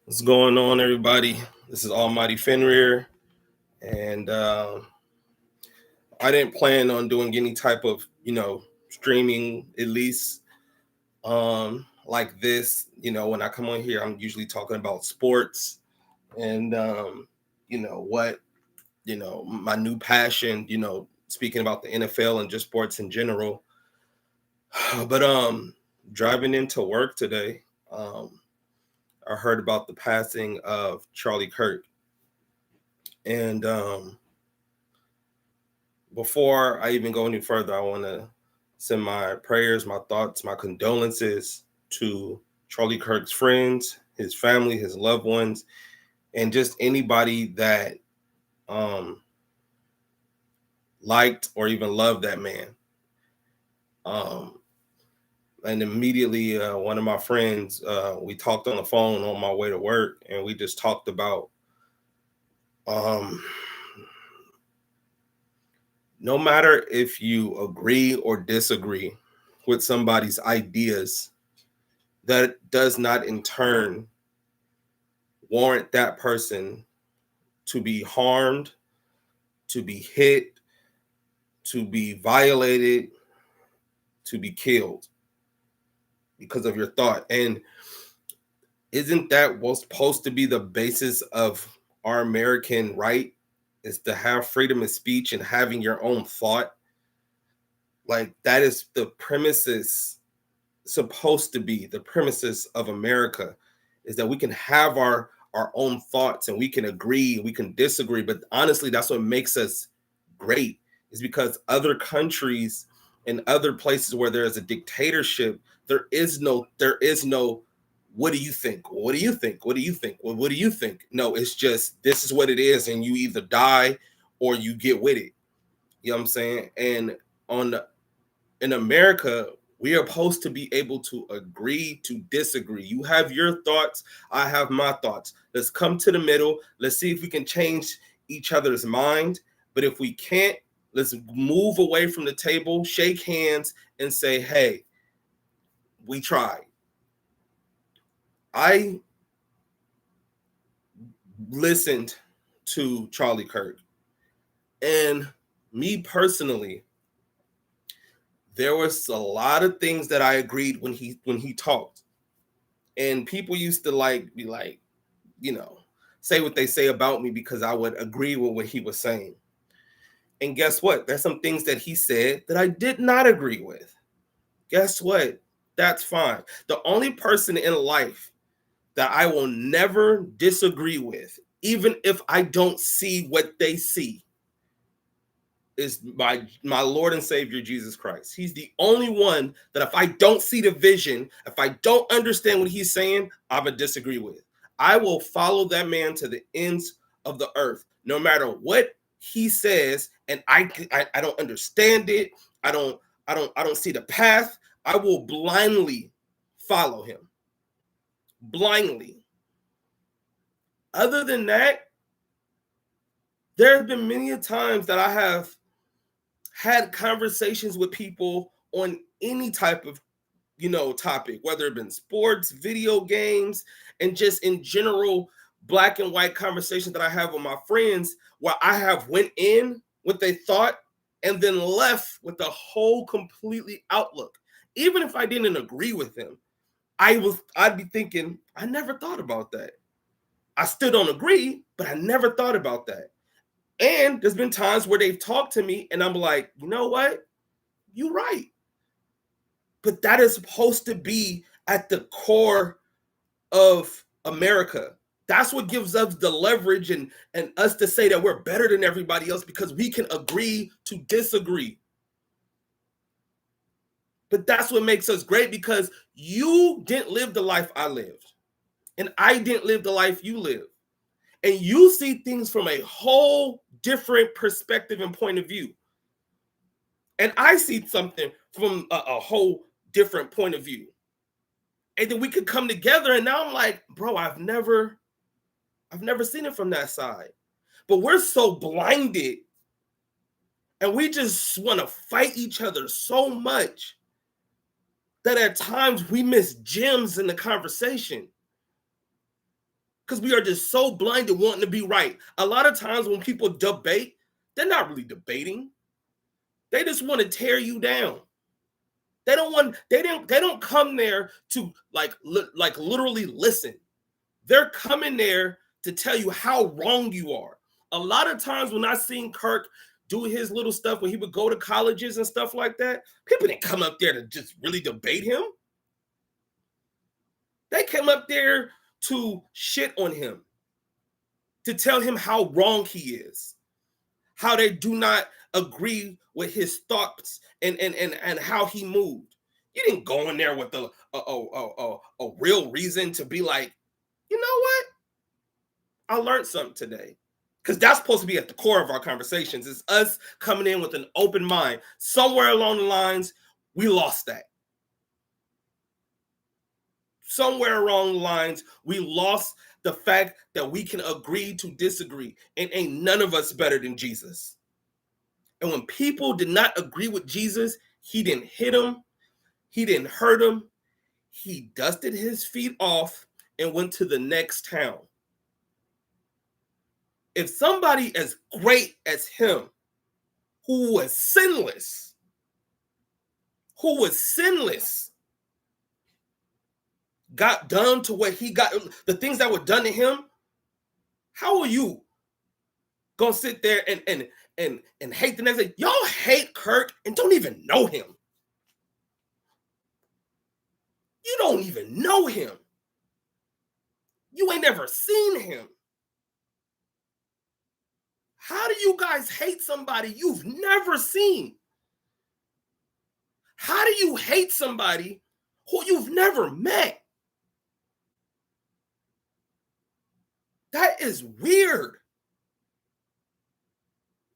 What's going on, everybody? This is Almighty Fenrir, and I didn't plan on doing any type of, streaming, at least like this. When I come on here, I'm usually talking about sports and, what, my new passion, speaking about the NFL and just sports in general. But driving into work today, I heard about the passing of Charlie Kirk. And before I even go any further, I want to send my prayers, my thoughts, my condolences to Charlie Kirk's friends, his family, his loved ones, and just anybody that um, liked or even loved that man. Um, and immediately, one of my friends, we talked on the phone on my way to work, and we just talked about um, no matter if you agree or disagree with somebody's ideas, that does not in turn warrant that person to be harmed, to be hit, to be violated, to be killed because of your thought. And isn't that what's supposed to be the basis of our American right? Is to have freedom of speech and having your own thought. Like that is the premises supposed to be the premises of America, is that we can have our own thoughts and we can agree, we can disagree, but honestly that's what makes us great, is because other countries and other places where there is a dictatorship, there is no what do you think? What do you think? What do you think? Well, what do you think? No, it's just this is what it is, and you either die or you get with it. You know what I'm saying? And on in America, we are supposed to be able to agree to disagree. You have your thoughts, I have my thoughts. Let's come to the middle. Let's see if we can change each other's mind. But if we can't, let's move away from the table, shake hands, and say, hey, we tried. I listened to Charlie Kirk. And me personally, there was a lot of things that I agreed when he talked. And people used to be like, you know, say what they say about me because I would agree with what he was saying. And guess what? There's some things that he said that I did not agree with. Guess what? That's fine. The only person in life that I will never disagree with, even if I don't see what they see, is my Lord and Savior Jesus Christ. He's the only one that if I don't see the vision, if I don't understand what he's saying, I would disagree with. I will follow that man to the ends of the earth, no matter what he says, and I don't understand it. I don't see the path. I will blindly follow him. Blindly. Other than that, there have been many times that I have had conversations with people on any type of topic, whether it been sports, video games, and just in general black and white conversations that I have with my friends, where I have went in what they thought and then left with a whole completely outlook. Even if I didn't agree with them, I'd be thinking, I never thought about that. I still don't agree, but I never thought about that. And there's been times where they've talked to me and I'm like, you know what? You're right. But that is supposed to be at the core of America. That's what gives us the leverage and us to say that we're better than everybody else, because we can agree to disagree. But that's what makes us great, because you didn't live the life I lived. And I didn't live the life you lived. And you see things from a whole different perspective and point of view. And I see something from a whole different point of view. And then we could come together, and now I'm like, bro, I've never seen it from that side. But we're so blinded, and we just want to fight each other so much that at times we miss gems in the conversation. because we are just so blind to wanting to be right. A lot of times when people debate, they're not really debating. They just want to tear you down. They don't come there to like literally listen. They're coming there to tell you how wrong you are. A lot of times when I seen Kirk do his little stuff when he would go to colleges and stuff like that, people didn't come up there to just really debate him. They came up there to shit on him, to tell him how wrong he is, how they do not agree with his thoughts and how he moved. You didn't go in there with a real reason to be like, you know what? I learned something today. Because that's supposed to be at the core of our conversations. It's us coming in with an open mind. Somewhere along the lines, we lost that. Somewhere along the lines, we lost the fact that we can agree to disagree. And ain't none of us better than Jesus. And when people did not agree with Jesus, he didn't hit them. He didn't hurt them. He dusted his feet off and went to the next town. If somebody as great as him, who was sinless, got done to what he got, the things that were done to him, how are you gonna sit there and hate the next day? Y'all hate Kirk and don't even know him. You don't even know him. You ain't never seen him. How do you guys hate somebody you've never seen? How do you hate somebody who you've never met? That is weird.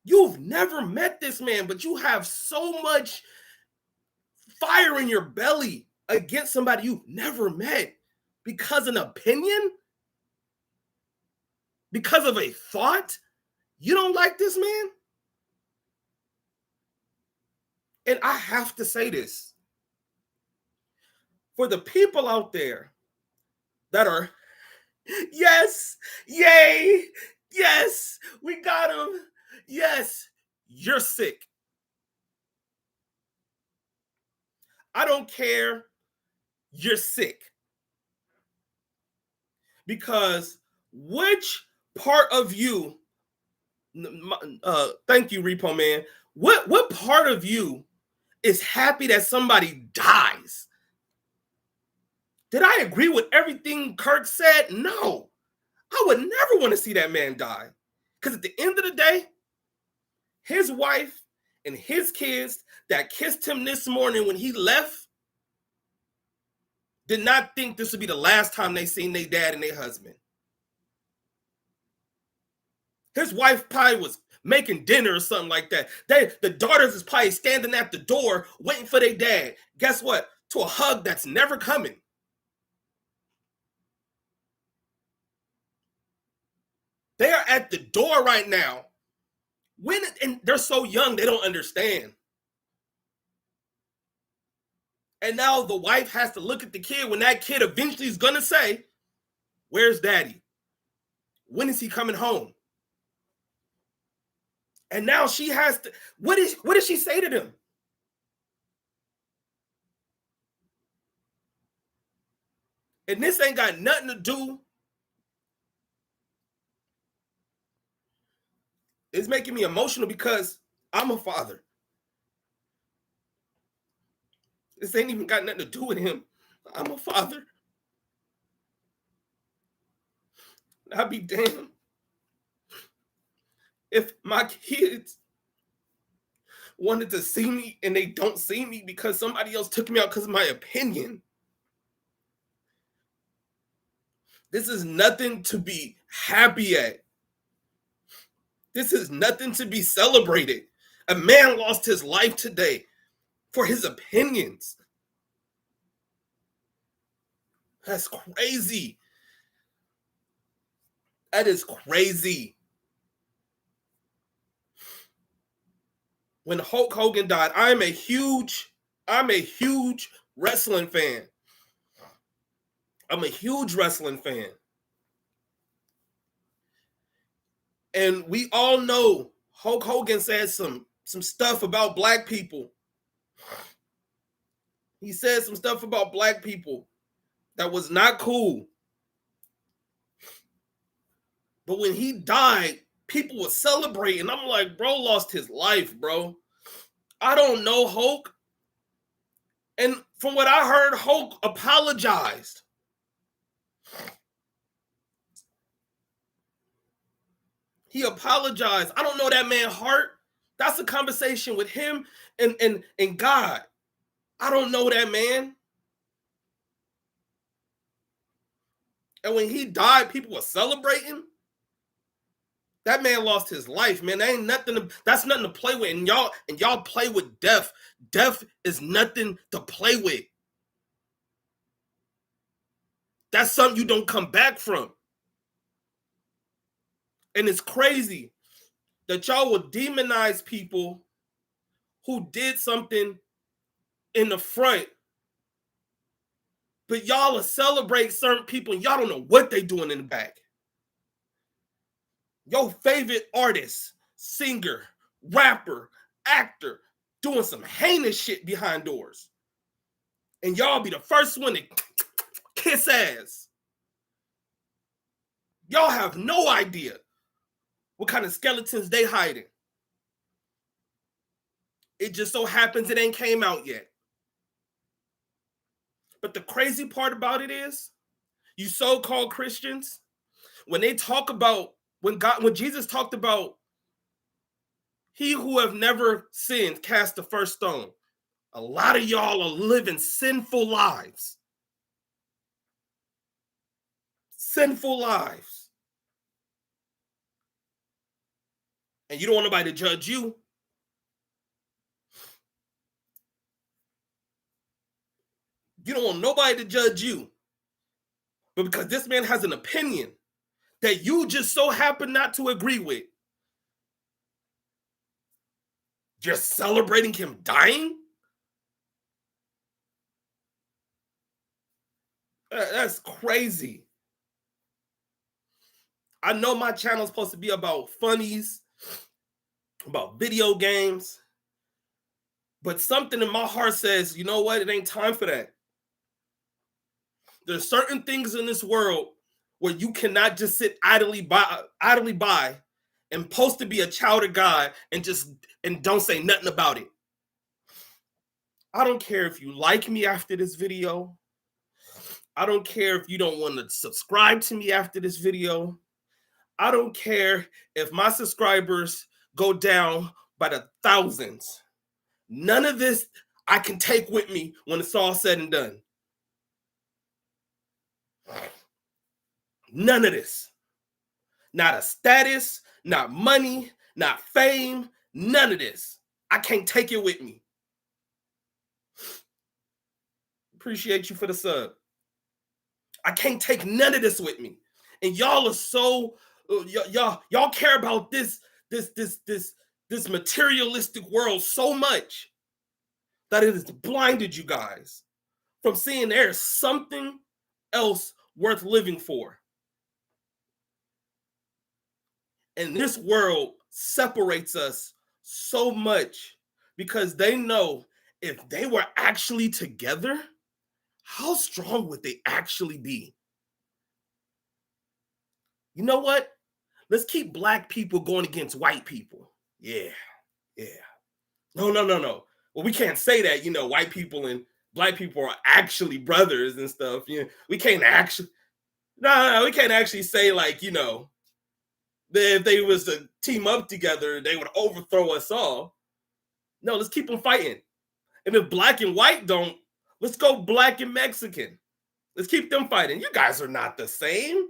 You've never met this man, but you have so much fire in your belly against somebody you've never met because of an opinion? Because of a thought? You don't like this man? And I have to say this. For the people out there that are, yes, yay, yes, we got him. Yes, you're sick. I don't care. You're sick. Because which part of you, thank you, Repo Man, what part of you is happy that somebody dies? Did I agree with everything Kirk said? No. I would never want to see that man die. Because at the end of the day, his wife and his kids that kissed him this morning when he left did not think this would be the last time they seen their dad and their husband. His wife probably was making dinner or something like that. The daughters is probably standing at the door waiting for their dad. Guess what? To a hug that's never coming. They are at the door right now. And they're so young, they don't understand. And now the wife has to look at the kid when that kid eventually is going to say, where's daddy? When is he coming home? And now she has to, what does she say to them? And this ain't got nothing to do. It's making me emotional because I'm a father. This ain't even got nothing to do with him. I'm a father. I'd be damned if my kids wanted to see me and they don't see me because somebody else took me out because of my opinion. This is nothing to be happy at. This is nothing to be celebrated. A man lost his life today for his opinions. That's crazy. That is crazy. When Hulk Hogan died, I'm a huge wrestling fan. I'm a huge wrestling fan. And we all know Hulk Hogan said some stuff about black people. He said some stuff about black people that was not cool. But when he died, people were celebrating. I'm like, bro lost his life, bro. I don't know Hulk. And from what I heard, Hulk apologized. He apologized. I don't know that man's heart. That's a conversation with him and God. I don't know that man. And when he died, people were celebrating. That man lost his life, man. That ain't nothing. That's nothing to play with. And y'all play with death. Death is nothing to play with. That's something you don't come back from. And it's crazy that y'all will demonize people who did something in the front, but y'all will celebrate certain people and y'all don't know what they doing in the back. Your favorite artist, singer, rapper, actor, doing some heinous shit behind doors. And y'all be the first one to kiss ass. Y'all have no idea what kind of skeletons they hiding. It just so happens it ain't came out yet. But the crazy part about it is, you so-called Christians, when they talk about, when Jesus talked about he who have never sinned cast the first stone, a lot of y'all are living sinful lives. Sinful lives. And you don't want nobody to judge you. You don't want nobody to judge you. But because this man has an opinion that you just so happen not to agree with, you're celebrating him dying? That's crazy. I know my channel is supposed to be about funnies, about video games, but something in my heart says, you know what? It ain't time for that. There's certain things in this world where you cannot just sit idly by and post to be a child of God and don't say nothing about it. I don't care if you like me after this video. I don't care if you don't want to subscribe to me after this video. I don't care if my subscribers go down by the thousands. None of this I can take with me when it's all said and done. None of this. Not a status, not money, not fame, none of this. I can't take it with me. Appreciate you for the sub. I can't take none of this with me. And y'all are so y'all care about this materialistic world so much that it has blinded you guys from seeing there's something else worth living for. And this world separates us so much because they know if they were actually together, how strong would they actually be? You know what? Let's keep black people going against white people. Yeah. No. Well, we can't say that, white people and black people are actually brothers and stuff. We can't actually, no, we can't actually say like, that if they was to team up together, they would overthrow us all. No, let's keep them fighting. And if black and white don't, let's go black and Mexican. Let's keep them fighting. You guys are not the same.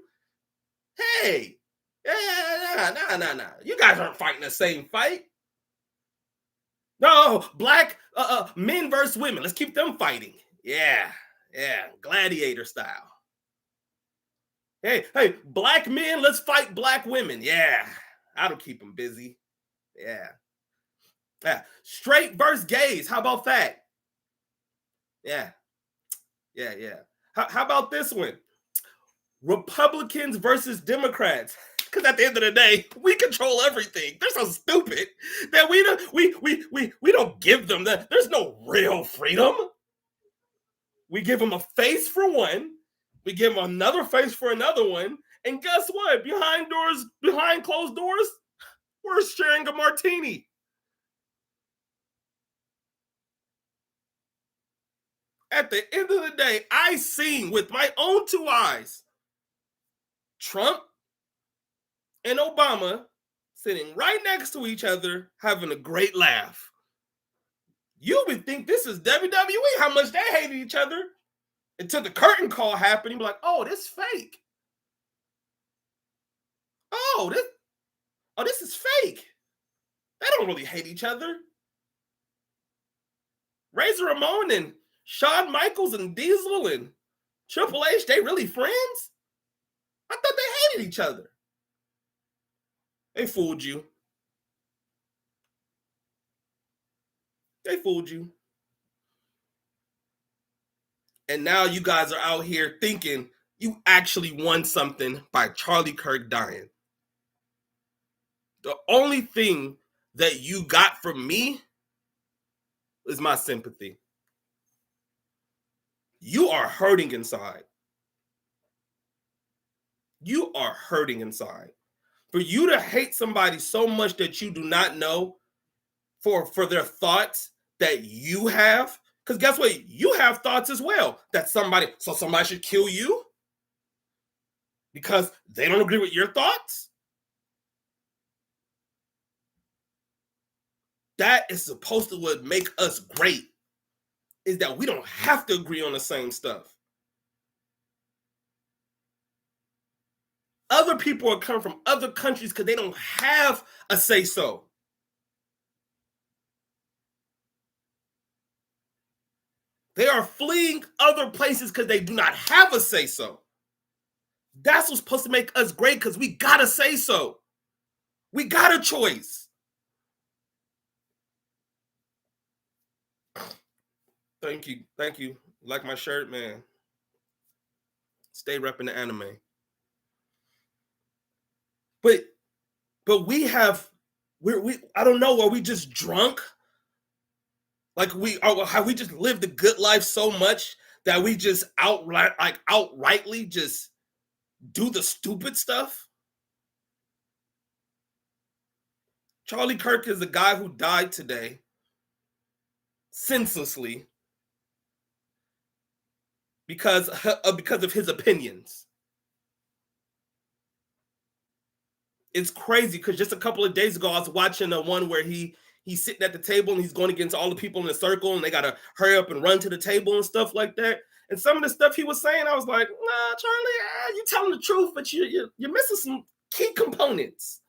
Hey, nah. You guys aren't fighting the same fight. No, black men versus women. Let's keep them fighting. Yeah, gladiator style. Hey, black men, let's fight black women. Yeah, that'll keep them busy. Yeah. Straight versus gays. How about that? Yeah. How about this one? Republicans versus Democrats. Because at the end of the day, we control everything. They're so stupid that we don't give them that. There's no real freedom. We give them a face for one. We give them another face for another one. And guess what? Behind closed doors, we're sharing a martini. At the end of the day, I seen with my own two eyes Trump and Obama sitting right next to each other having a great laugh. You would think this is WWE, how much they hated each other. Until the curtain call happened, you'd be like, oh, this is fake. Oh, this is fake. They don't really hate each other. Razor Ramon and Shawn Michaels and Diesel and Triple H, they really friends? I thought they hated each other. They fooled you. They fooled you. And now you guys are out here thinking you actually won something by Charlie Kirk dying. The only thing that you got from me is my sympathy. You are hurting inside. You are hurting inside. For you to hate somebody so much that you do not know for their thoughts that you have, because guess what? You have thoughts as well that somebody should kill you because they don't agree with your thoughts. That is supposed to what make us great, is that we don't have to agree on the same stuff. Other people are coming from other countries because they don't have a say-so. They are fleeing other places because they do not have a say-so. That's what's supposed to make us great, because we got a say-so. We got a choice. Thank you. Thank you. Like my shirt, man. Stay repping the anime. But we I don't know, are we just drunk? Like have we just lived a good life so much that we just outrightly just do the stupid stuff? Charlie Kirk is the guy who died today senselessly because of his opinions. It's crazy because just a couple of days ago, I was watching the one where he's sitting at the table and he's going against all the people in the circle and they got to hurry up and run to the table and stuff like that. And some of the stuff he was saying, I was like, nah, Charlie, you're telling the truth, but you're missing some key components.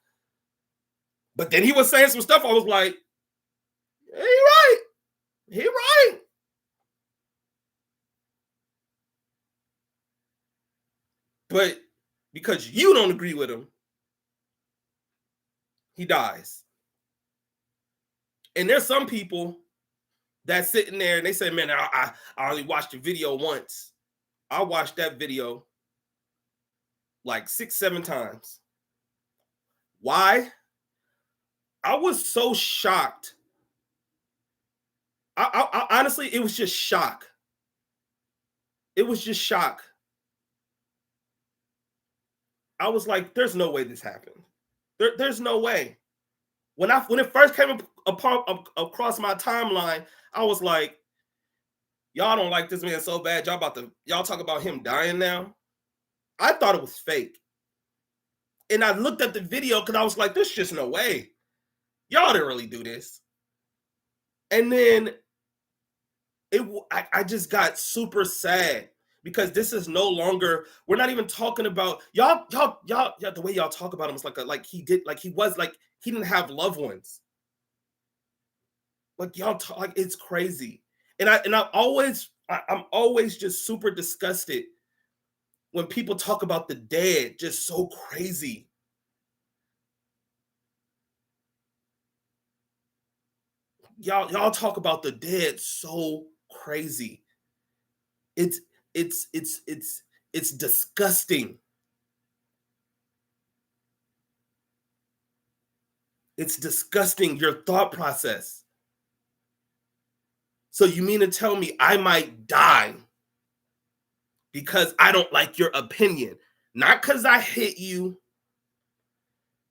But then he was saying some stuff, I was like, yeah, he right. But because you don't agree with him, he dies. And there's some people that's sitting there and they say, man, I only watched the video once. I watched that video like 6-7 times. Why? I was so shocked. I honestly, it was just shock. It was just shock. I was like, there's no way this happened. There's no way. When it first came across my timeline, I was like, y'all don't like this man so bad. Y'all talk about him dying now. I thought it was fake. And I looked at the video because I was like, there's just no way. Y'all didn't really do this. And then I just got super sad because this is no longer, we're not even talking about y'all, the way y'all talk about him is like he didn't have loved ones. Like y'all talk, like it's crazy. And I'm always just super disgusted when people talk about the dead just so crazy. Y'all talk about the dead so crazy. It's disgusting. It's disgusting, your thought process. So you mean to tell me I might die because I don't like your opinion? Not because I hit you,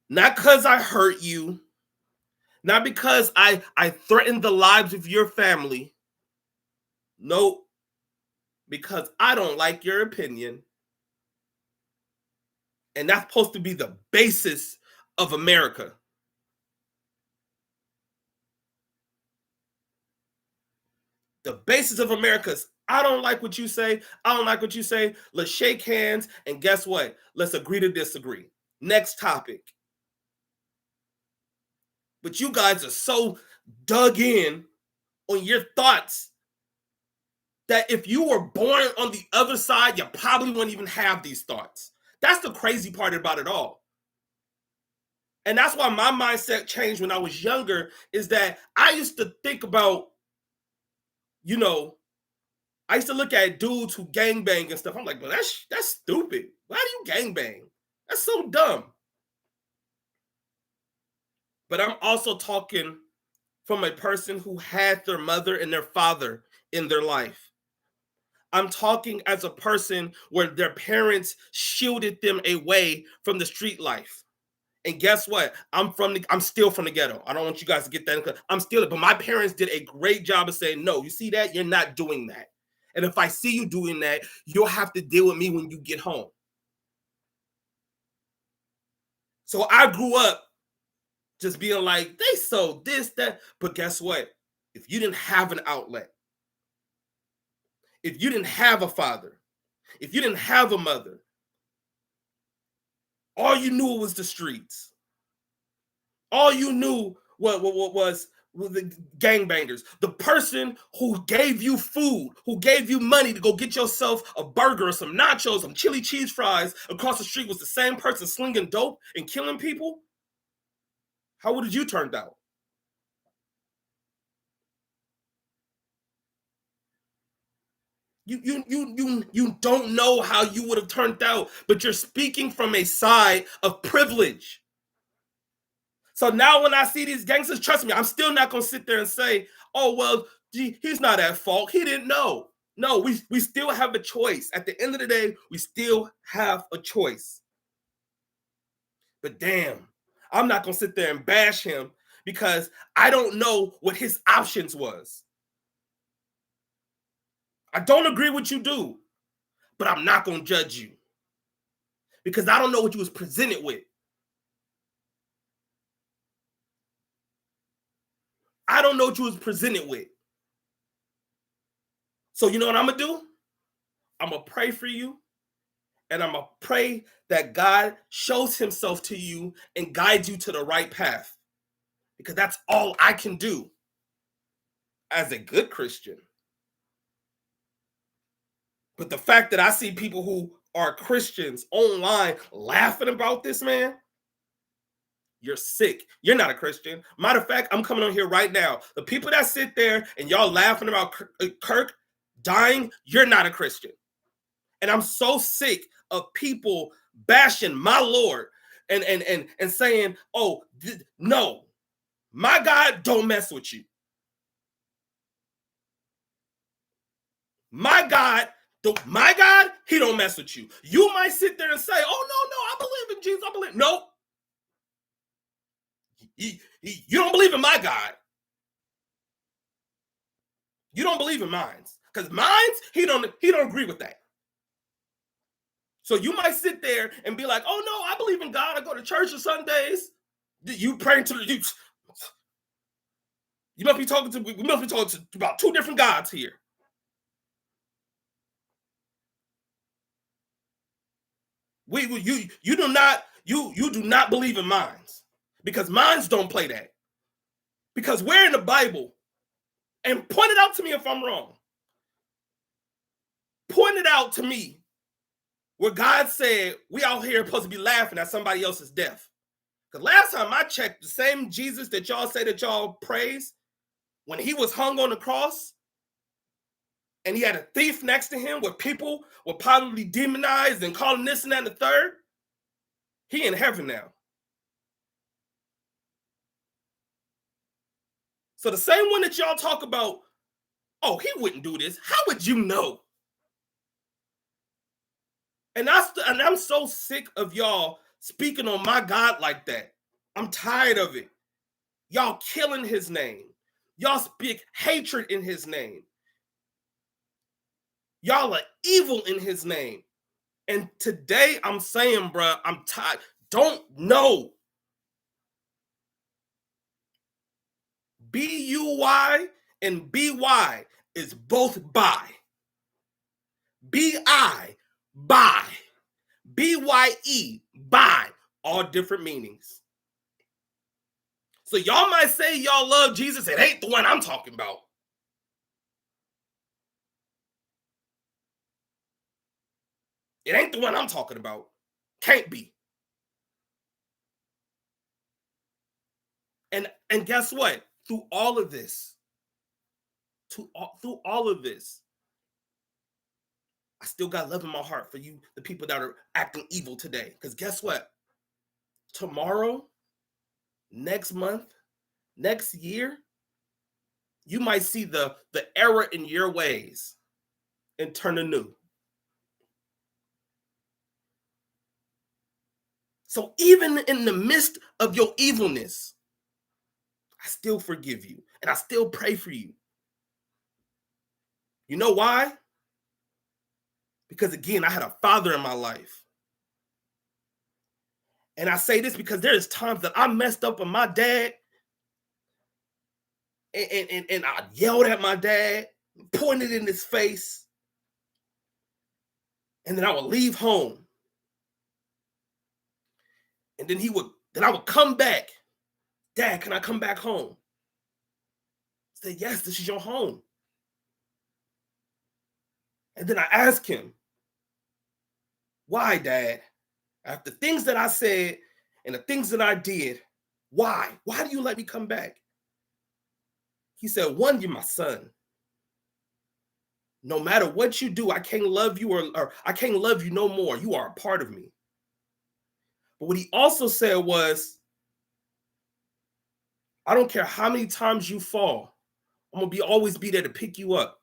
not because I hurt you, not because I threatened the lives of your family. Nope, because I don't like your opinion. And that's supposed to be the basis of America. The basis of America is I don't like what you say. I don't like what you say. Let's shake hands. And guess what? Let's agree to disagree. Next topic. But you guys are so dug in on your thoughts that if you were born on the other side, you probably wouldn't even have these thoughts. That's the crazy part about it all. And that's why my mindset changed when I was younger, is that I used to think about, you know, I used to look at dudes who gangbang and stuff. I'm like, well, that's stupid. Why do you gangbang? That's so dumb. But I'm also talking from a person who had their mother and their father in their life. I'm talking as a person where their parents shielded them away from the street life. And guess what? I'm still from the ghetto. I don't want you guys to get that. I'm still, but my parents did a great job of saying, no, you see that? You're not doing that. And if I see you doing that, you'll have to deal with me when you get home. So I grew up just being like, they sold this, that. But guess what? If you didn't have an outlet, if you didn't have a father, if you didn't have a mother, all you knew was the streets. All you knew what was the gangbangers. The person who gave you food, who gave you money to go get yourself a burger or some nachos, some chili cheese fries across the street was the same person slinging dope and killing people. How would you turned out? You don't know how you would have turned out, but you're speaking from a side of privilege. So now when I see these gangsters, trust me, I'm still not gonna sit there and say, oh well, gee, he's not at fault. He didn't know. No, we still have a choice. At the end of the day, we still have a choice. But damn, I'm not gonna sit there and bash him because I don't know what his options was. I don't agree with you do, but I'm not gonna judge you because I don't know what you was presented with. I don't know what you was presented with. So you know what I'm gonna do? I'm gonna pray for you, and I'm gonna pray that God shows himself to you and guides you to the right path. Because that's all I can do as a good Christian. But the fact that I see people who are Christians online laughing about this, man, you're sick. You're not a Christian. Matter of fact, I'm coming on here right now. The people that sit there and y'all laughing about Kirk dying, you're not a Christian. And I'm so sick of people bashing my Lord and saying, oh, no, my God don't mess with you. My God, he don't mess with you. You might sit there and say, oh, no, I believe in Jesus. I believe. Nope. You don't believe in my God. You don't believe in mine. Because mine, he don't agree with that. So you might sit there and be like, oh, no, I believe in God. I go to church on Sundays. You praying to the... we must be talking to about two different gods here. You do not believe in minds, because minds don't play that. Because we're in the Bible, and point it out to me if I'm wrong. Point it out to me where God said we out here supposed to be laughing at somebody else's death. Because last time I checked, the same Jesus that y'all say that y'all praise, when he was hung on the cross and he had a thief next to him where people were probably demonized and calling this and that and the third, he in heaven now. So the same one that y'all talk about, oh, he wouldn't do this. How would you know? And I'm so sick of y'all speaking on my God like that. I'm tired of it. Y'all killing his name. Y'all speak hatred in his name. Y'all are evil in his name. And today I'm saying, bruh, I'm tired. Don't know. B-U-Y and B-Y is both by. B-I, by. B-Y-E, by. All different meanings. So y'all might say y'all love Jesus. It ain't the one I'm talking about. It ain't the one I'm talking about. Can't be. And guess what? Through all of this, I still got love in my heart for you, the people that are acting evil today. Because guess what? Tomorrow, next month, next year, you might see the error in your ways and turn anew. So even in the midst of your evilness, I still forgive you and I still pray for you. You know why? Because again, I had a father in my life. And I say this because there's times that I messed up with my dad and I yelled at my dad, pointed in his face, and then I would leave home. And then I would come back. Dad, can I come back home? I said, yes, this is your home. And then I asked him, why, Dad? After things that I said and the things that I did, why? Why do you let me come back? He said, one, you're my son. No matter what you do, I can't love you or I can't love you no more. You are a part of me. But what he also said was, I don't care how many times you fall, I'm going to always be there to pick you up.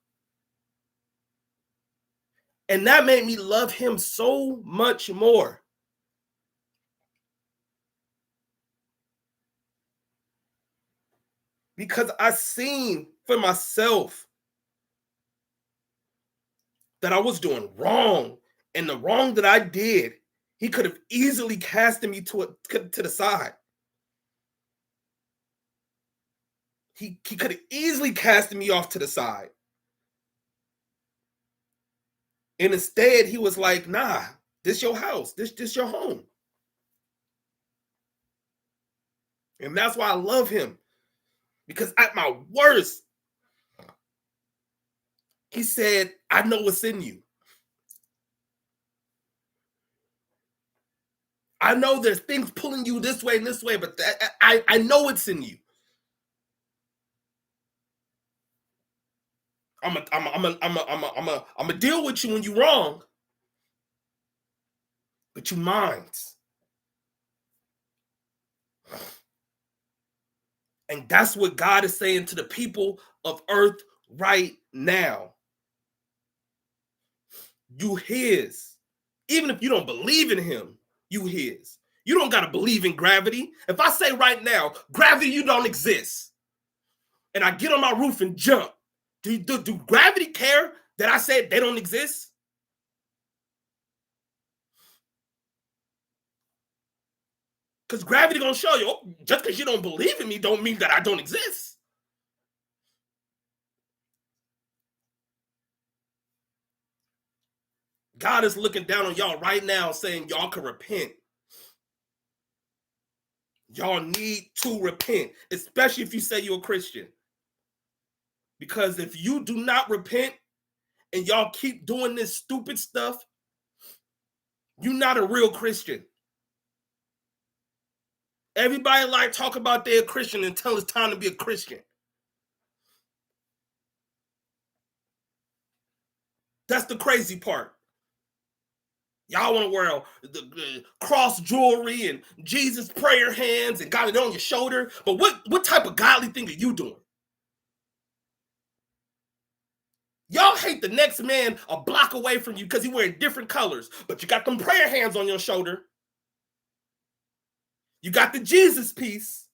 And that made me love him so much more. Because I seen for myself that I was doing wrong. And the wrong that I did, he could have easily casted me to the side. He could have easily casted me off to the side. And instead, he was like, nah, this your house. This your home. And that's why I love him. Because at my worst, he said, I know what's in you. I know there's things pulling you this way and this way, but I know it's in you. I'm a deal with you when you're wrong, but you mine. And that's what God is saying to the people of earth right now. You his. Even if you don't believe in him, you his. You don't got to believe in gravity. If I say right now, gravity, you don't exist, and I get on my roof and jump, do gravity care that I said they don't exist? Because gravity gonna show you, just because you don't believe in me don't mean that I don't exist. God is looking down on y'all right now saying y'all can repent. Y'all need to repent, especially if you say you're a Christian. Because if you do not repent and y'all keep doing this stupid stuff, you're not a real Christian. Everybody like talk about they're a Christian until it's time to be a Christian. That's the crazy part. Y'all want to wear the cross jewelry and Jesus prayer hands and got it on your shoulder. But what type of godly thing are you doing? Y'all hate the next man a block away from you because he wearing different colors, but you got them prayer hands on your shoulder. You got the Jesus piece.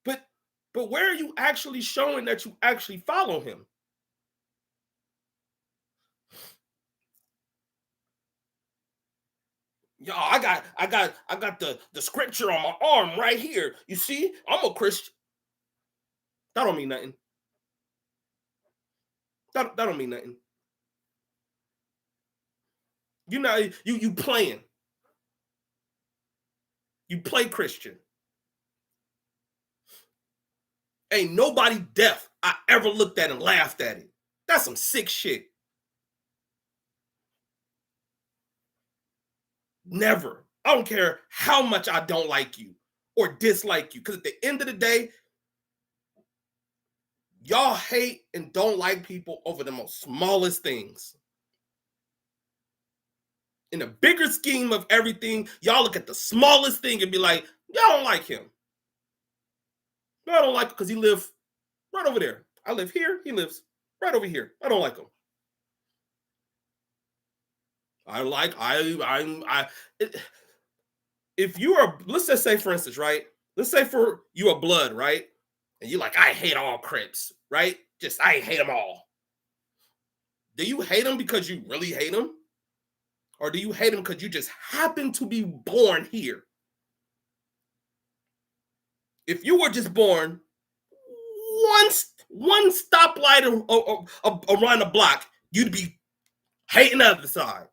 But where are you actually showing that you actually follow him? Y'all, I got the scripture on my arm right here. You see, I'm a Christian. That don't mean nothing. That don't mean nothing. You know, you playing. You play Christian. Ain't nobody deaf I ever looked at and laughed at it. That's some sick shit. Never. I don't care how much I don't like you or dislike you. Because at the end of the day, y'all hate and don't like people over the most smallest things. In the bigger scheme of everything, y'all look at the smallest thing and be like, y'all don't like him. No, I don't like him because he lives right over there. I live here. He lives right over here. I don't like him. If you are, let's just say, for instance, right? Let's say for you a blood, right? And you like, I hate all Crips, right? Just, I hate them all. Do you hate them because you really hate them? Or do you hate them because you just happen to be born here? If you were just born one stoplight around the block, you'd be hating the other side.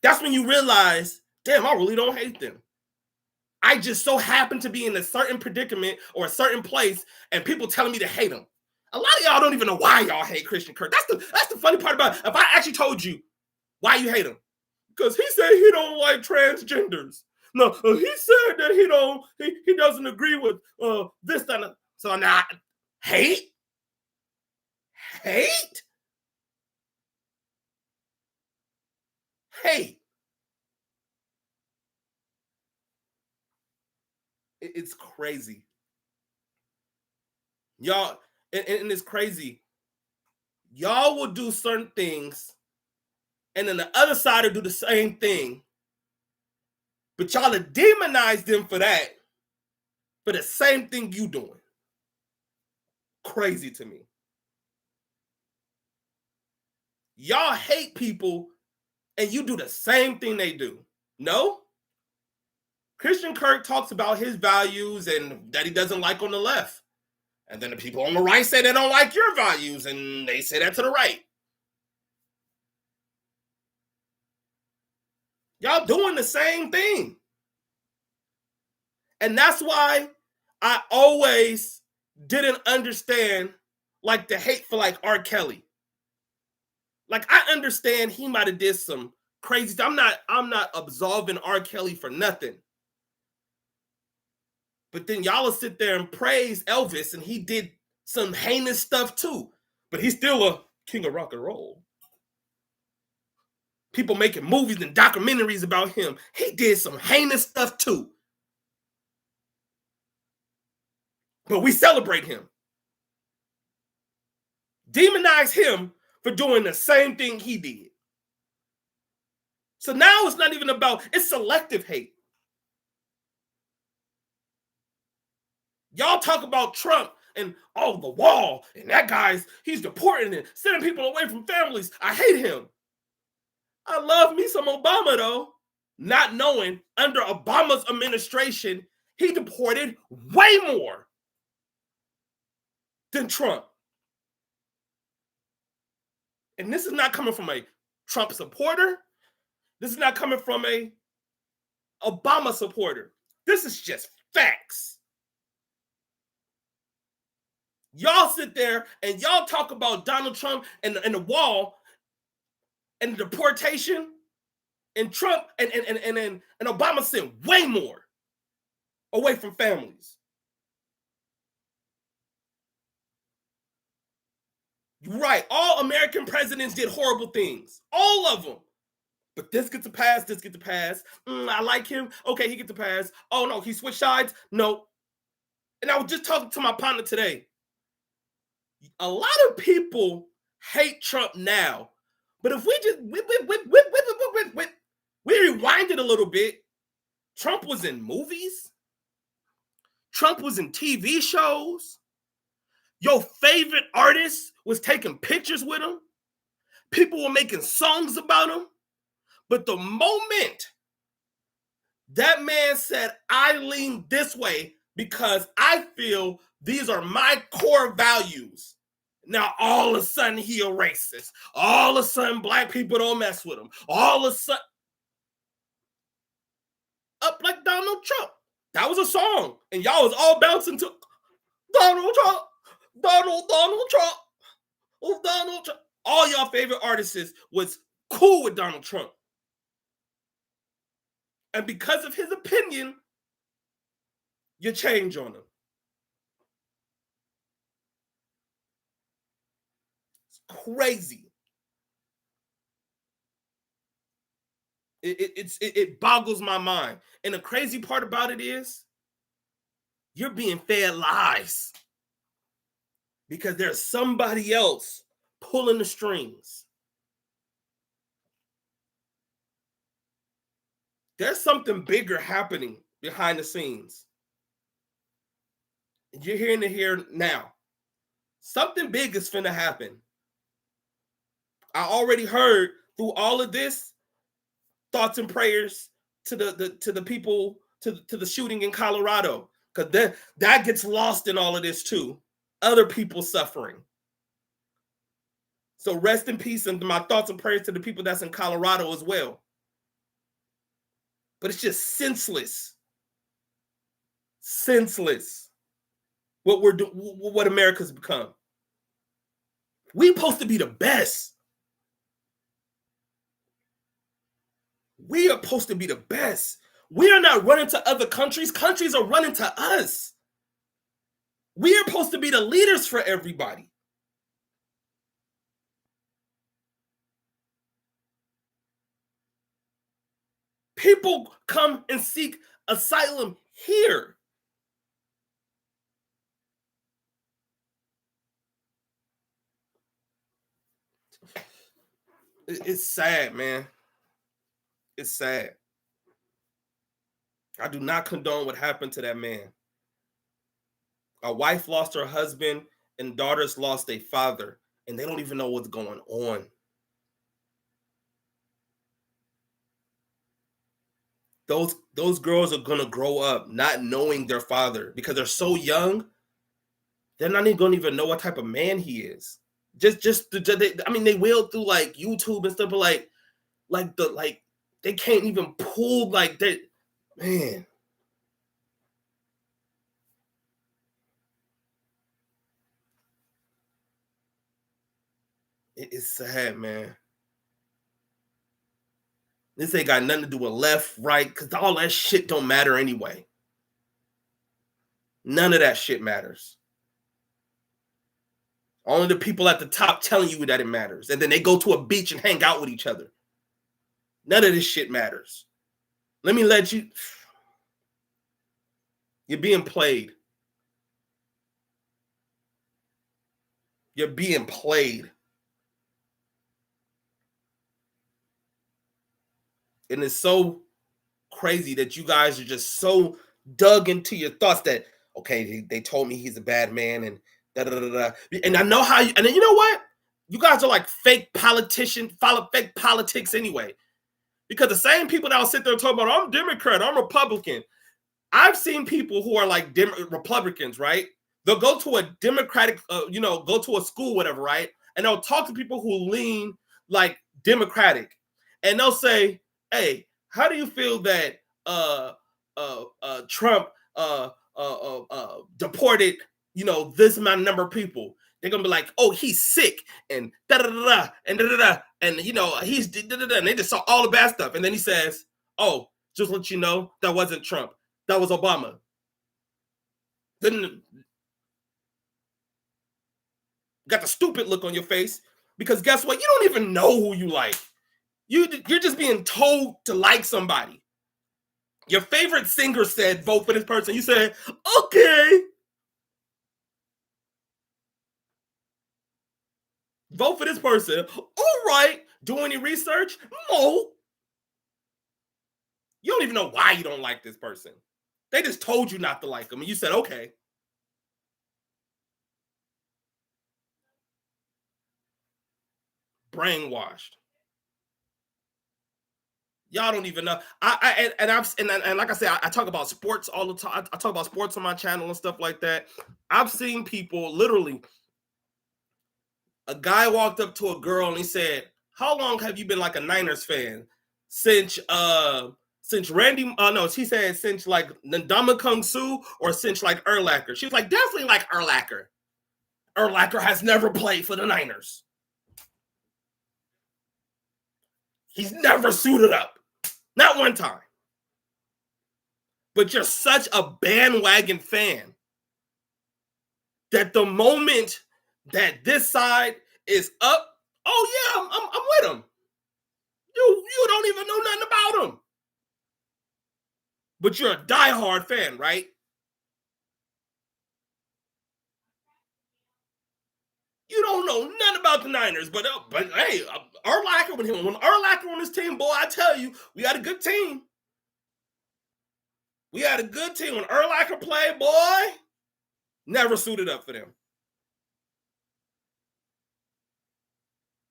That's when you realize, damn, I really don't hate them. I just so happen to be in a certain predicament or a certain place, and people telling me to hate them. A lot of y'all don't even know why y'all hate Christian Kirk. That's the funny part about it. If I actually told you why you hate him, because he said he don't like transgenders. No, he said that he doesn't agree with this and that. So now hate. It's crazy, y'all, and it's crazy. Y'all will do certain things, and then the other side will do the same thing, but y'all will demonize them for that, for the same thing you doing. Crazy to me. Y'all hate people, and you do the same thing they do. No? Christian Kirk talks about his values and that he doesn't like on the left. And then the people on the right say they don't like your values, and they say that to the right. Y'all doing the same thing. And that's why I always didn't understand like the hate for like R. Kelly. Like, I understand he might have did some crazy stuff. I'm not absolving R. Kelly for nothing. But then y'all will sit there and praise Elvis, and he did some heinous stuff too. But he's still a king of rock and roll. People making movies and documentaries about him. He did some heinous stuff too. But we celebrate him. Demonize him for doing the same thing he did. So now it's not even about, it's selective hate. Y'all talk about Trump and the wall, and that he's deporting and sending people away from families. I hate him. I love me some Obama though, not knowing under Obama's administration, he deported way more than Trump. And this is not coming from a Trump supporter. This is not coming from a Obama supporter. This is just facts. Y'all sit there and y'all talk about Donald Trump and the wall and the deportation, and Trump and Obama sent way more away from families. Right. All American presidents did horrible things. All of them. But this gets a pass, this gets a pass. I like him. Okay, he gets a pass. Oh, no, he switched sides? No. And I was just talking to my partner today. A lot of people hate Trump now, but if we just we rewind it a little bit, Trump was in movies. Trump was in TV shows. Your favorite artist was taking pictures with him. People were making songs about him. But the moment that man said, I lean this way because I feel these are my core values, now all of a sudden he a racist. All of a sudden black people don't mess with him. All of a sudden, up like Donald Trump. That was a song. And y'all was all bouncing to Donald Trump, Donald Trump, oh, Donald Trump. All y'all favorite artists was cool with Donald Trump. And because of his opinion, you change on him. It's crazy. It boggles my mind. And the crazy part about it is you're being fed lies because there's somebody else pulling the strings. There's something bigger happening behind the scenes. And you're hearing it here now. Something big is finna happen. I already heard through all of this thoughts and prayers to the people, to the shooting in Colorado, because that gets lost in all of this too. Other people suffering. So rest in peace, and my thoughts and prayers to the people that's in Colorado as well. But it's just senseless. Senseless. What America's become. We're supposed to be the best. We are supposed to be the best. We are not running to other countries. Countries are running to us. We are supposed to be the leaders for everybody. People come and seek asylum here. It's sad, man. It's sad. I do not condone what happened to that man. A wife lost her husband and daughters lost a father, and they don't even know what's going on. Those girls are gonna grow up not knowing their father because they're so young. They're not even gonna know what type of man he is. I mean, they will through like YouTube and stuff, but they can't even pull like that. Man, it's sad, man. This ain't got nothing to do with left, right, because all that shit don't matter anyway. None of that shit matters. Only the people at the top telling you that it matters. And then they go to a beach and hang out with each other. None of this shit matters. Let me let you... You're being played. You're being played. And it's so crazy that you guys are just so dug into your thoughts that, okay, they told me he's a bad man and da-da-da-da. And I know how you... And then you know what? You guys are like fake politicians, follow fake politics anyway. Because the same people that will sit there and talk about, I'm Democrat, I'm Republican. I've seen people who are like Republicans, right? They'll go to a Democratic, go to a school, whatever, right? And they'll talk to people who lean like Democratic. And they'll say, hey, how do you feel that Trump deported, this amount of number of people? They're gonna be like, oh, he's sick and da da da and da da da, and he's da da da, and they just saw all the bad stuff. And then he says, oh, just let you know, that wasn't Trump, that was Obama. Then got the stupid look on your face because guess what? You don't even know who you like. You're just being told to like somebody. Your favorite singer said vote for this person. You said, okay. Vote for this person. All right. Do any research? No. You don't even know why you don't like this person. They just told you not to like them, and you said, okay. Brainwashed. Y'all don't even know. And like I said, I talk about sports all the time. I talk about sports on my channel and stuff like that. I've seen people literally. A guy walked up to a girl and he said, "How long have you been like a Niners fan?" Since Randy, no, she said since like Ndama Kung Su or since like Urlacher. She was like, definitely like Urlacher. Urlacher has never played for the Niners. He's never suited up. Not one time. But you're such a bandwagon fan that the moment that this side is up, oh yeah, I'm with him. You don't even know nothing about him. But you're a diehard fan, right? You don't know nothing about the Niners, but hey, Urlacher when Urlacher on this team, boy, I tell you, we got a good team. We had a good team when Urlacher played, boy. Never suited up for them.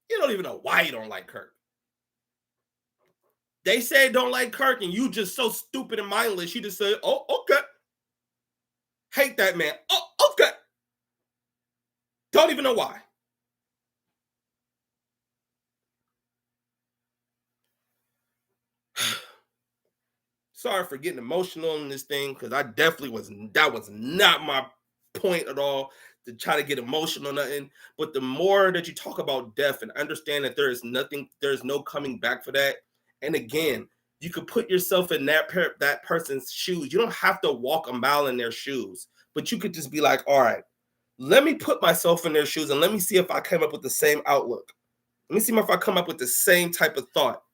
You don't even know why you don't like Kirk. They say don't like Kirk, and you just so stupid and mindless. You just say, "Oh, okay." Hate that man. Oh, okay. Don't even know why. Sorry for getting emotional in this thing because I definitely was. That was not my point at all to try to get emotional or nothing. But the more that you talk about death and understand that there is nothing, there's no coming back for that. And again, you could put yourself in that person's shoes. You don't have to walk a mile in their shoes, but you could just be like, all right, let me put myself in their shoes and let me see if I came up with the same outlook. Let me see if I come up with the same type of thought.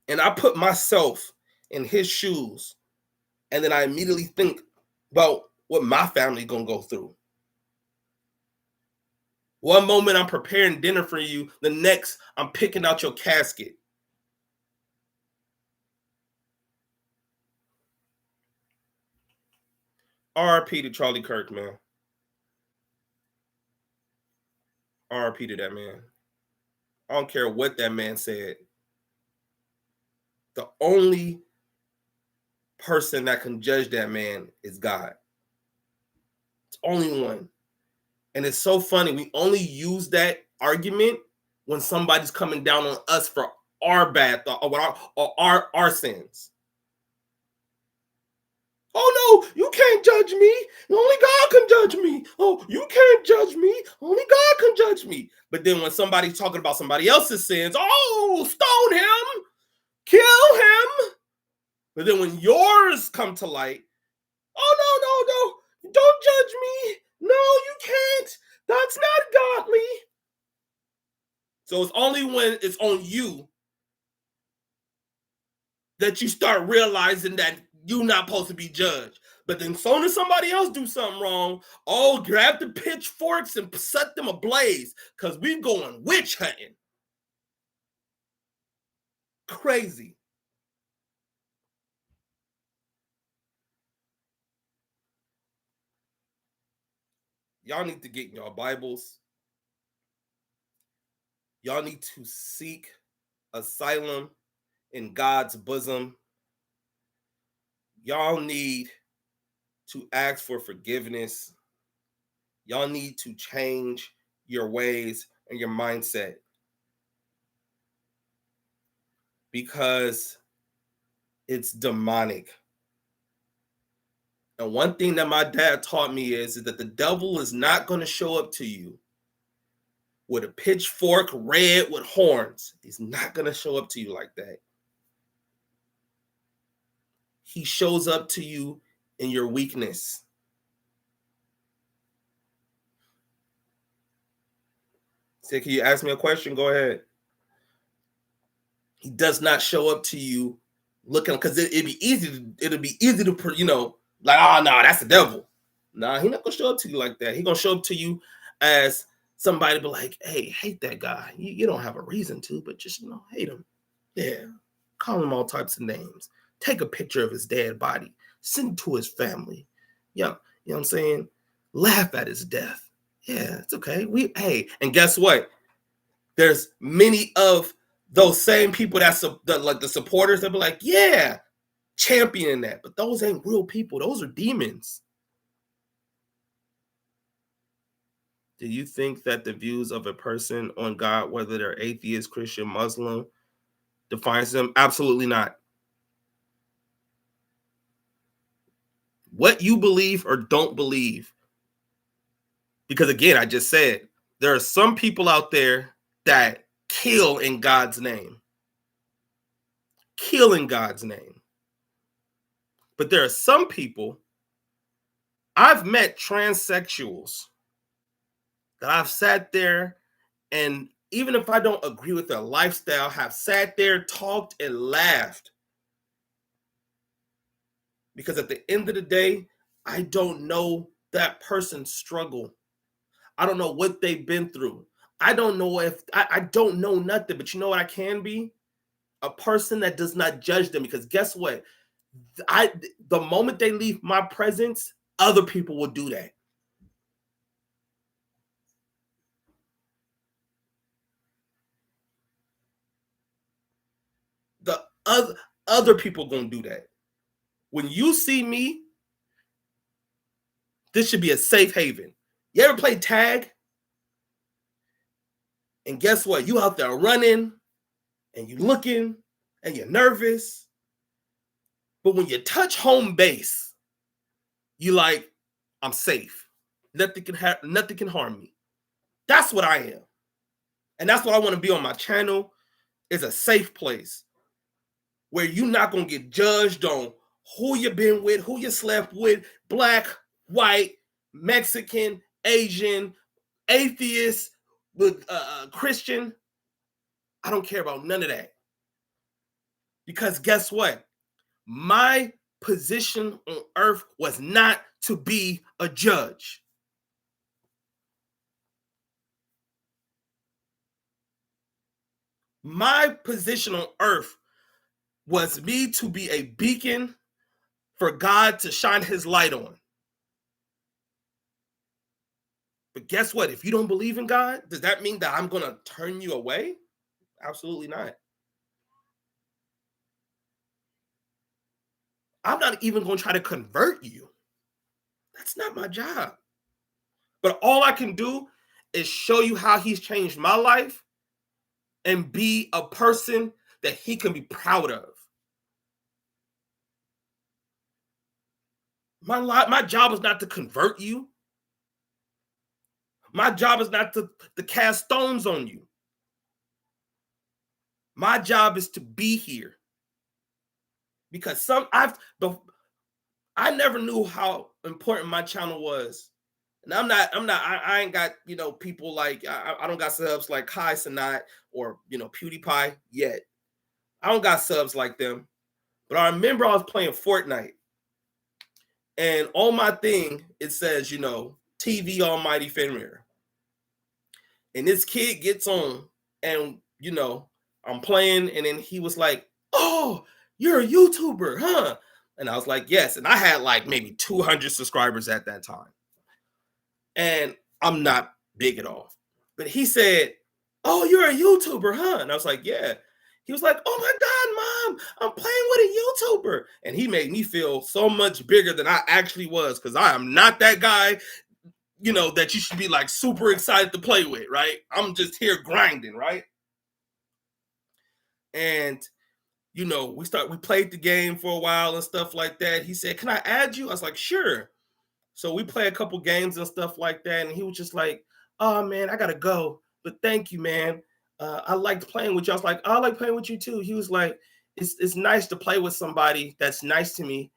And I put myself in his shoes, and then I immediately think about what my family gonna go through. One moment I'm preparing dinner for you, the next I'm picking out your casket. RP to Charlie Kirk, man. RP to that man. I don't care what that man said. The only person that can judge that man is God. It's only one. And it's so funny. We only use that argument when somebody's coming down on us for our bad thought or our sins. Oh no, you can't judge me. Only God can judge me. Oh, you can't judge me. Only God can judge me. But then when somebody's talking about somebody else's sins, oh, stone him, kill him. But then when yours come to light, oh no, don't judge me. No, you can't. That's not godly. So it's only when it's on you that you start realizing that you're not supposed to be judged. But then soon as somebody else do something wrong, oh, grab the pitchforks and set them ablaze because we going witch hunting. Crazy. Y'all need to get in your Bibles. Y'all need to seek asylum in God's bosom. Y'all need to ask for forgiveness. Y'all need to change your ways and your mindset. Because it's demonic. And one thing that my dad taught me is that the devil is not going to show up to you with a pitchfork red with horns. He's not going to show up to you like that. He shows up to you in your weakness. Say, can you ask me a question? Go ahead. He does not show up to you looking, because it'd be easy to, like, oh no, that's the devil. Nah, he's not gonna show up to you like that. He's gonna show up to you as somebody be like, hey, hate that guy. You don't have a reason to, but just, hate him. Yeah. Call him all types of names. Take a picture of his dead body. Send it to his family. Yeah. You know what I'm saying? Laugh at his death. Yeah, it's okay. And guess what? There's many of those same people like the supporters that be like, yeah, championing that. But those ain't real people. Those are demons. Do you think that the views of a person on God, whether they're atheist, Christian, Muslim, defines them? Absolutely not. What you believe or don't believe. Because again, I just said, there are some people out there that kill in God's name. Kill in God's name. But there are some people, I've met transsexuals that I've sat there, and even if I don't agree with their lifestyle, have sat there, talked, and laughed. Because at the end of the day, I don't know that person's struggle. I don't know what they've been through. I don't know I don't know nothing, but you know what I can be? A person that does not judge them, because guess what? The moment they leave my presence, other people will do that. The other people gonna do that. When you see me, this should be a safe haven. You ever play tag? And guess what? You out there running and you looking and you're nervous. But when you touch home base, you like, I'm safe. Nothing can harm me. That's what I am. And that's what I want to be on my channel, is a safe place where you're not going to get judged on who you been with, who you slept with, black, white, Mexican, Asian, atheist, with Christian. I don't care about none of that. Because guess what? My position on earth was not to be a judge. My position on earth was me to be a beacon for God to shine his light on. But guess what? If you don't believe in God, does that mean that I'm going to turn you away? Absolutely not. I'm not even going to try to convert you. That's not my job. But all I can do is show you how he's changed my life and be a person that he can be proud of. My job is not to convert you. My job is not to cast stones on you. My job is to be here. Because I never knew how important my channel was. And I ain't got, people like, I don't got subs like Kai Sanat or, PewDiePie yet. I don't got subs like them. But I remember I was playing Fortnite. And on my thing, it says, TV Almighty Fenrir. And this kid gets on and, I'm playing. And then he was like, oh, you're a YouTuber, huh? And I was like, yes. And I had like maybe 200 subscribers at that time. And I'm not big at all. But he said, oh, you're a YouTuber, huh? And I was like, yeah. He was like, oh my God, Mom, I'm playing with a YouTuber. And he made me feel so much bigger than I actually was, because I am not that guy, that you should be like super excited to play with, right? I'm just here grinding, right? And, we played the game for a while and stuff like that. He said, can I add you? I was like, sure. So we play a couple games and stuff like that. And he was just like, oh, man, I got to go. But thank you, man. I liked playing with you. I was like, oh, I like playing with you, too. He was like, it's nice to play with somebody that's nice to me.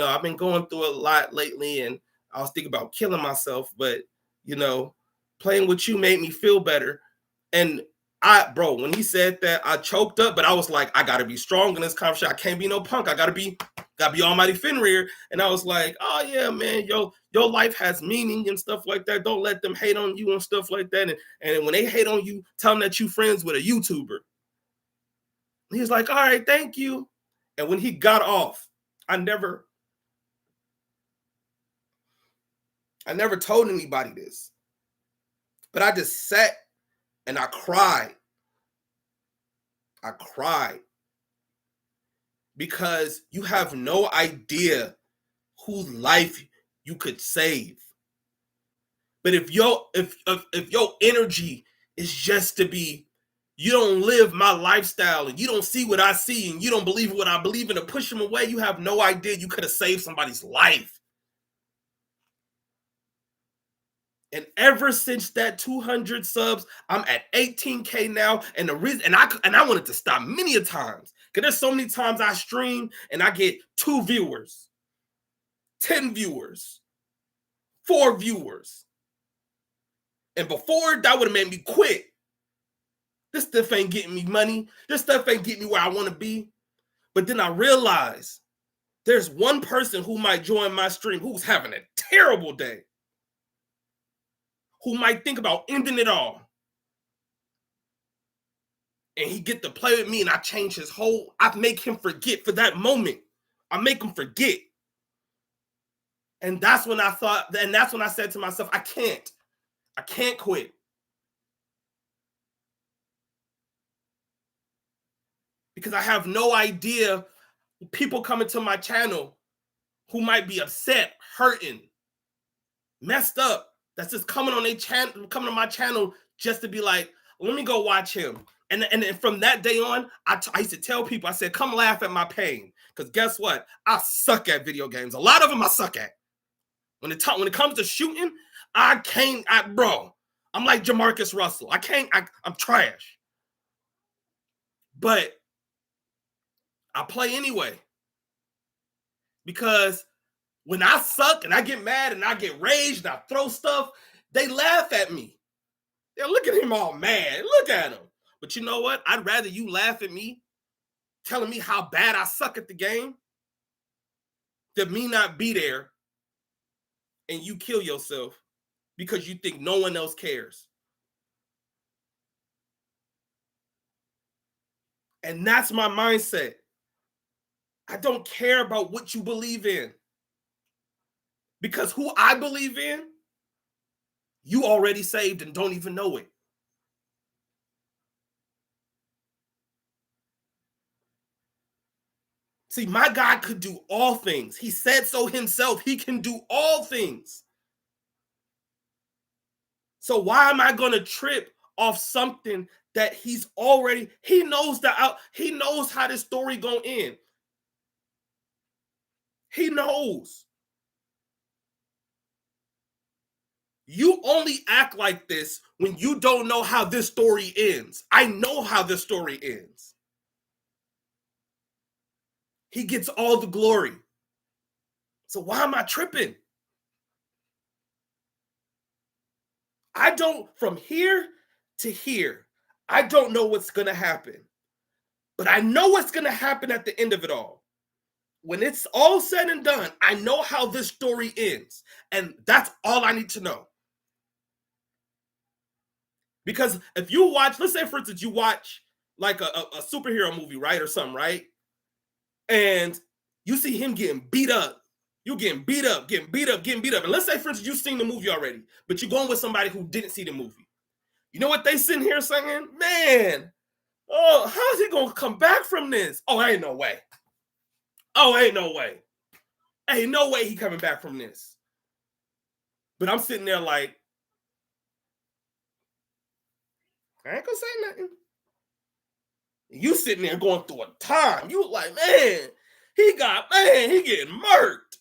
I've been going through a lot lately, and I was thinking about killing myself. But, playing with you made me feel better. And when he said that, I choked up. But I was like, I got to be strong in this conversation. I can't be no punk. I got to be Gotta be Almighty Fenrir. And I was like, oh yeah, man, your life has meaning and stuff like that. Don't let them hate on you and stuff like that. And when they hate on you, tell them that you friends with a YouTuber. He was like, all right, thank you. And when he got off, I never told anybody this, but I just sat and I cried. I cried because you have no idea whose life you could save. But if your energy is just to be, you don't live my lifestyle and you don't see what I see and you don't believe what I believe in to push them away, you have no idea you could have saved somebody's life. And ever since that 200 subs, I'm at 18K now. And the reason, and I wanted to stop many a times, because there's so many times I stream and I get 2 viewers, 10 viewers, 4 viewers. And before, that would have made me quit. This stuff ain't getting me money. This stuff ain't getting me where I want to be. But then I realized there's one person who might join my stream who's having a terrible day, who might think about ending it all. And he get to play with me and I change his whole, I make him forget for that moment. I make him forget. And that's when I thought, and that's when I said to myself, I can't quit. Because I have no idea people coming to my channel who might be upset, hurting, messed up, that's just coming on their channel, coming to my channel just to be like, let me go watch him. And from that day on, I used to tell people, I said, come laugh at my pain. Because guess what? I suck at video games. A lot of them I suck at. When it comes to shooting, bro, I'm like Jamarcus Russell. I'm trash. But I play anyway. Because when I suck and I get mad and I get raged and I throw stuff, they laugh at me. They're looking at him all mad. Look at him. But you know what? I'd rather you laugh at me, telling me how bad I suck at the game, than me not be there and you kill yourself because you think no one else cares. And that's my mindset. I don't care about what you believe in. Because who I believe in, you already saved and don't even know it. See, my God could do all things. He said so himself. He can do all things. So why am I going to trip off something that he knows he knows how this story going to end. He knows. You only act like this when you don't know how this story ends. I know how this story ends. He gets all the glory. So why am I tripping? From here to here, I don't know what's going to happen. But I know what's going to happen at the end of it all. When it's all said and done, I know how this story ends. And that's all I need to know. Because if you watch, let's say, for instance, you watch like a superhero movie, right? Or something, right? And you see him getting beat up. You're getting beat up, getting beat up, getting beat up. And let's say, for instance, you've seen the movie already, but you're going with somebody who didn't see the movie. You know what they sitting here saying? Man, oh, how's he going to come back from this? Oh, ain't no way. Oh, ain't no way. Ain't no way he coming back from this. But I'm sitting there like, I ain't gonna say nothing. You sitting there going through a time. You like, man, he getting murked.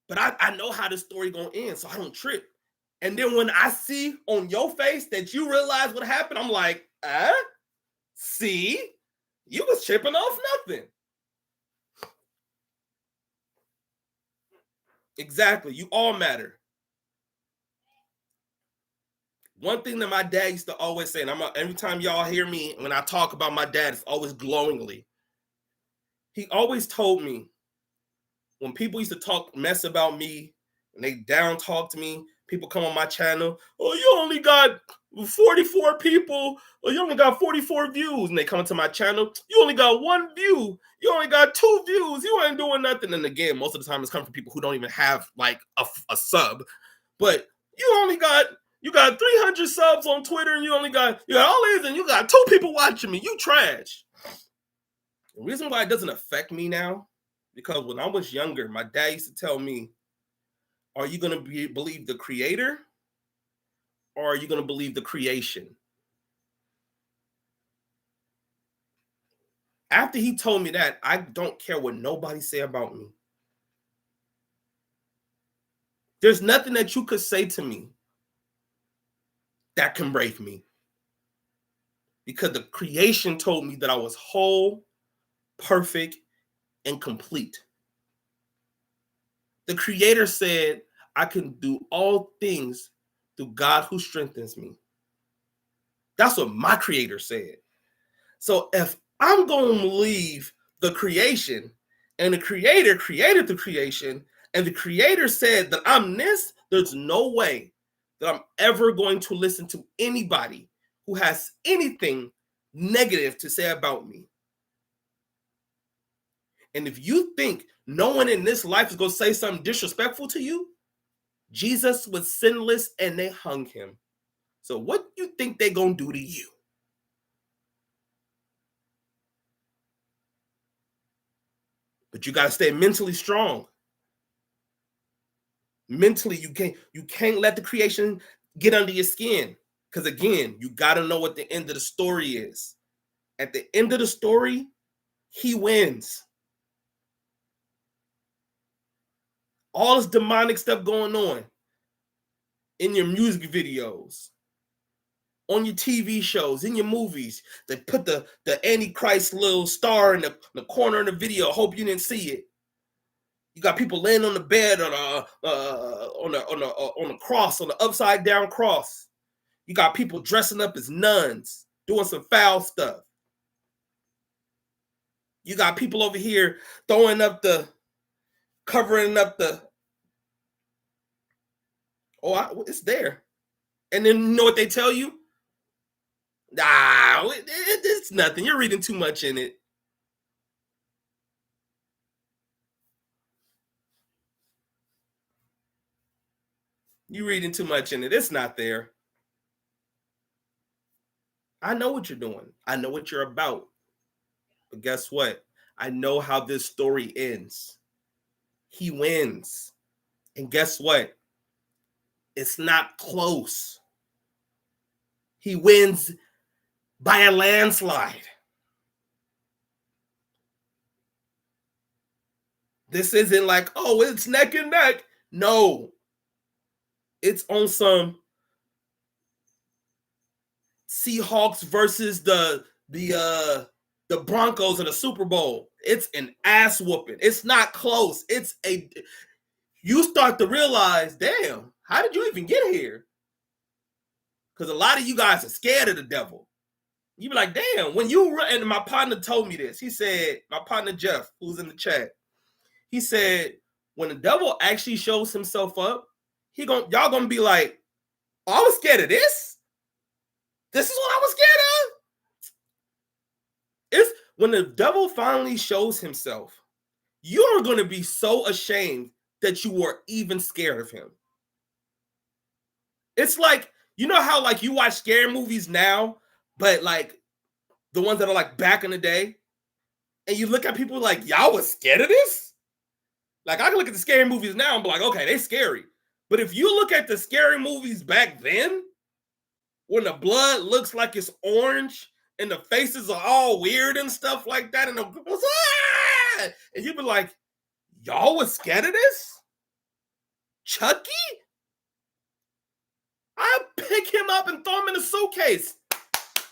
But I know how this story gonna end, so I don't trip. And then when I see on your face that you realize what happened, I'm like, see? You was tripping off nothing. Exactly. You all matter. One thing that my dad used to always say, and every time y'all hear me, when I talk about my dad, it's always glowingly. He always told me, when people used to talk mess about me and they down talked me, people come on my channel, oh, you only got 44 people, or you only got 44 views, and they come into my channel, you only got 1 view, you only got 2 views, you ain't doing nothing. And again, most of the time it's coming from people who don't even have like a sub, but you got 300 subs on Twitter, and you got all these, and you got 2 people watching me. You trash. The reason why it doesn't affect me now, because when I was younger, my dad used to tell me, are you going to believe the creator, or are you going to believe the creation? After he told me that, I don't care what nobody say about me. There's nothing that you could say to me that can break me, because the creation told me that I was whole, perfect, and complete. The creator said I can do all things through God who strengthens me. That's what my creator said. So if I'm going to leave the creation, and the creator created the creation, and the creator said that I'm this, there's no way that I'm ever going to listen to anybody who has anything negative to say about me. And if you think no one in this life is going to say something disrespectful to you, Jesus was sinless and they hung him. So what do you think they're going to do to you? But you got to stay mentally strong. Mentally, you can't let the creation get under your skin. Because again, you got to know what the end of the story is. At the end of the story, he wins. All this demonic stuff going on in your music videos, on your TV shows, in your movies. They put the Antichrist little star in the corner of the video. Hope you didn't see it. You got people laying on the bed on a cross, on the upside down cross. You got people dressing up as nuns, doing some foul stuff. You got people over here covering up the, it's there. And then you know what they tell you? Nah, it's nothing. You're reading too much in it. You're reading too much in it. It's not there. I know what you're doing. I know what you're about. But guess what? I know how this story ends. He wins. And guess what? It's not close. He wins by a landslide. This isn't like, oh, it's neck and neck. No. It's on some Seahawks versus the Broncos in the Super Bowl. It's an ass whooping. It's not close. You start to realize, damn, how did you even get here? Because a lot of you guys are scared of the devil. You be like, damn, and my partner told me this. He said, my partner Jeff, who's in the chat, he said, when the devil actually shows himself up, y'all gonna be like, oh, I was scared of this. This is what I was scared of. It's when the devil finally shows himself, you are going to be so ashamed that you were even scared of him. It's like, you know how like you watch scary movies now, but like the ones that are like back in the day, and you look at people like, y'all was scared of this? Like I can look at the scary movies now and be like, okay, they're scary. But if you look at the scary movies back then, when the blood looks like it's orange and the faces are all weird and stuff like that, and and you be like, y'all was scared of this? Chucky? I pick him up and throw him in a suitcase.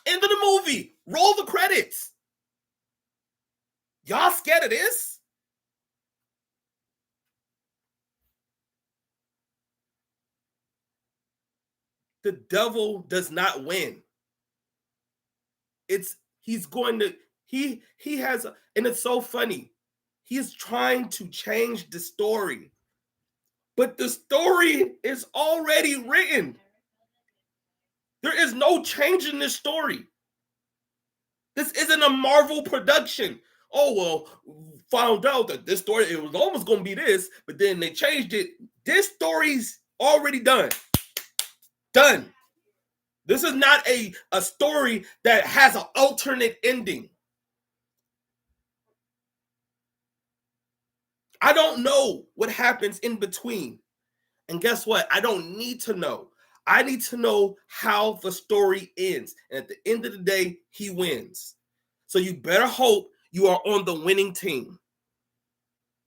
End of the movie. Roll the credits. Y'all scared of this? The devil does not win. He He has, and it's so funny. He's trying to change the story, but the story is already written. There is no change in this story. This isn't a Marvel production. Oh, well, found out that this story, it was almost going to be this, but then they changed it. This story's already done. Done. This is not a story that has an alternate ending. I don't know what happens in between. And guess what? I don't need to know. I need to know how the story ends. And at the end of the day, he wins. So you better hope you are on the winning team.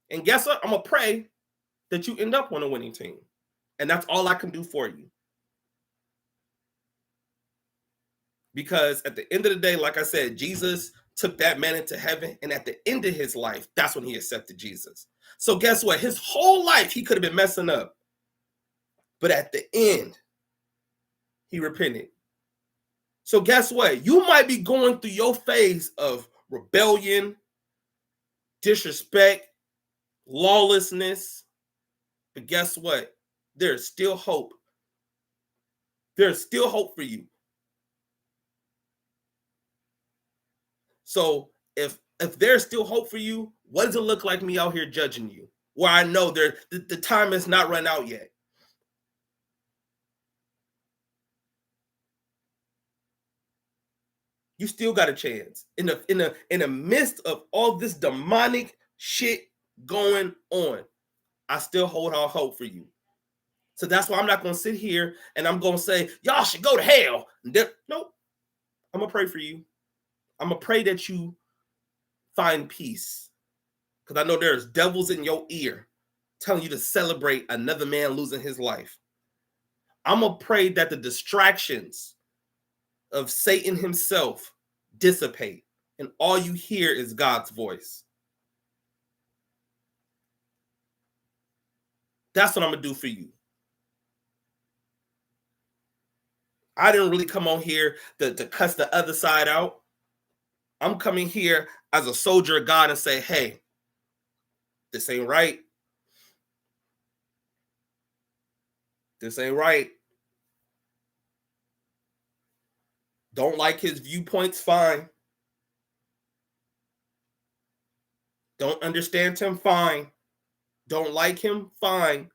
And guess what? I'm going to pray that you end up on a winning team. And that's all I can do for you. Because at the end of the day, like I said, Jesus took that man into heaven. And at the end of his life, that's when he accepted Jesus. So guess what? His whole life, he could have been messing up. But at the end, he repented. So guess what? You might be going through your phase of rebellion, disrespect, lawlessness. But guess what? There's still hope. There's still hope for you. So if there's still hope for you, what does it look like me out here judging you? Where I know the time has not run out yet. You still got a chance. In the midst of all this demonic shit going on, I still hold out hope for you. So that's why I'm not going to sit here and I'm going to say, y'all should go to hell. Nope. I'm going to pray for you. I'm going to pray that you find peace. Because I know there's devils in your ear telling you to celebrate another man losing his life. I'm going to pray that the distractions of Satan himself dissipate and all you hear is God's voice. That's what I'm going to do for you. I didn't really come on here to cuss the other side out. I'm coming here as a soldier of God and say, hey, this ain't right. This ain't right. Don't like his viewpoints, fine. Don't understand him, fine. Don't like him, fine.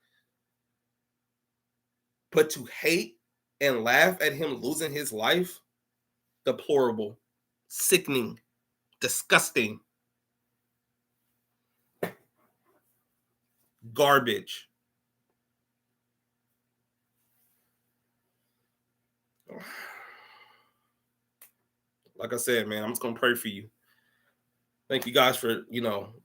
But to hate and laugh at him losing his life, deplorable, sickening, disgusting, garbage. Like I said, man, I'm just going to pray for you. Thank you guys for,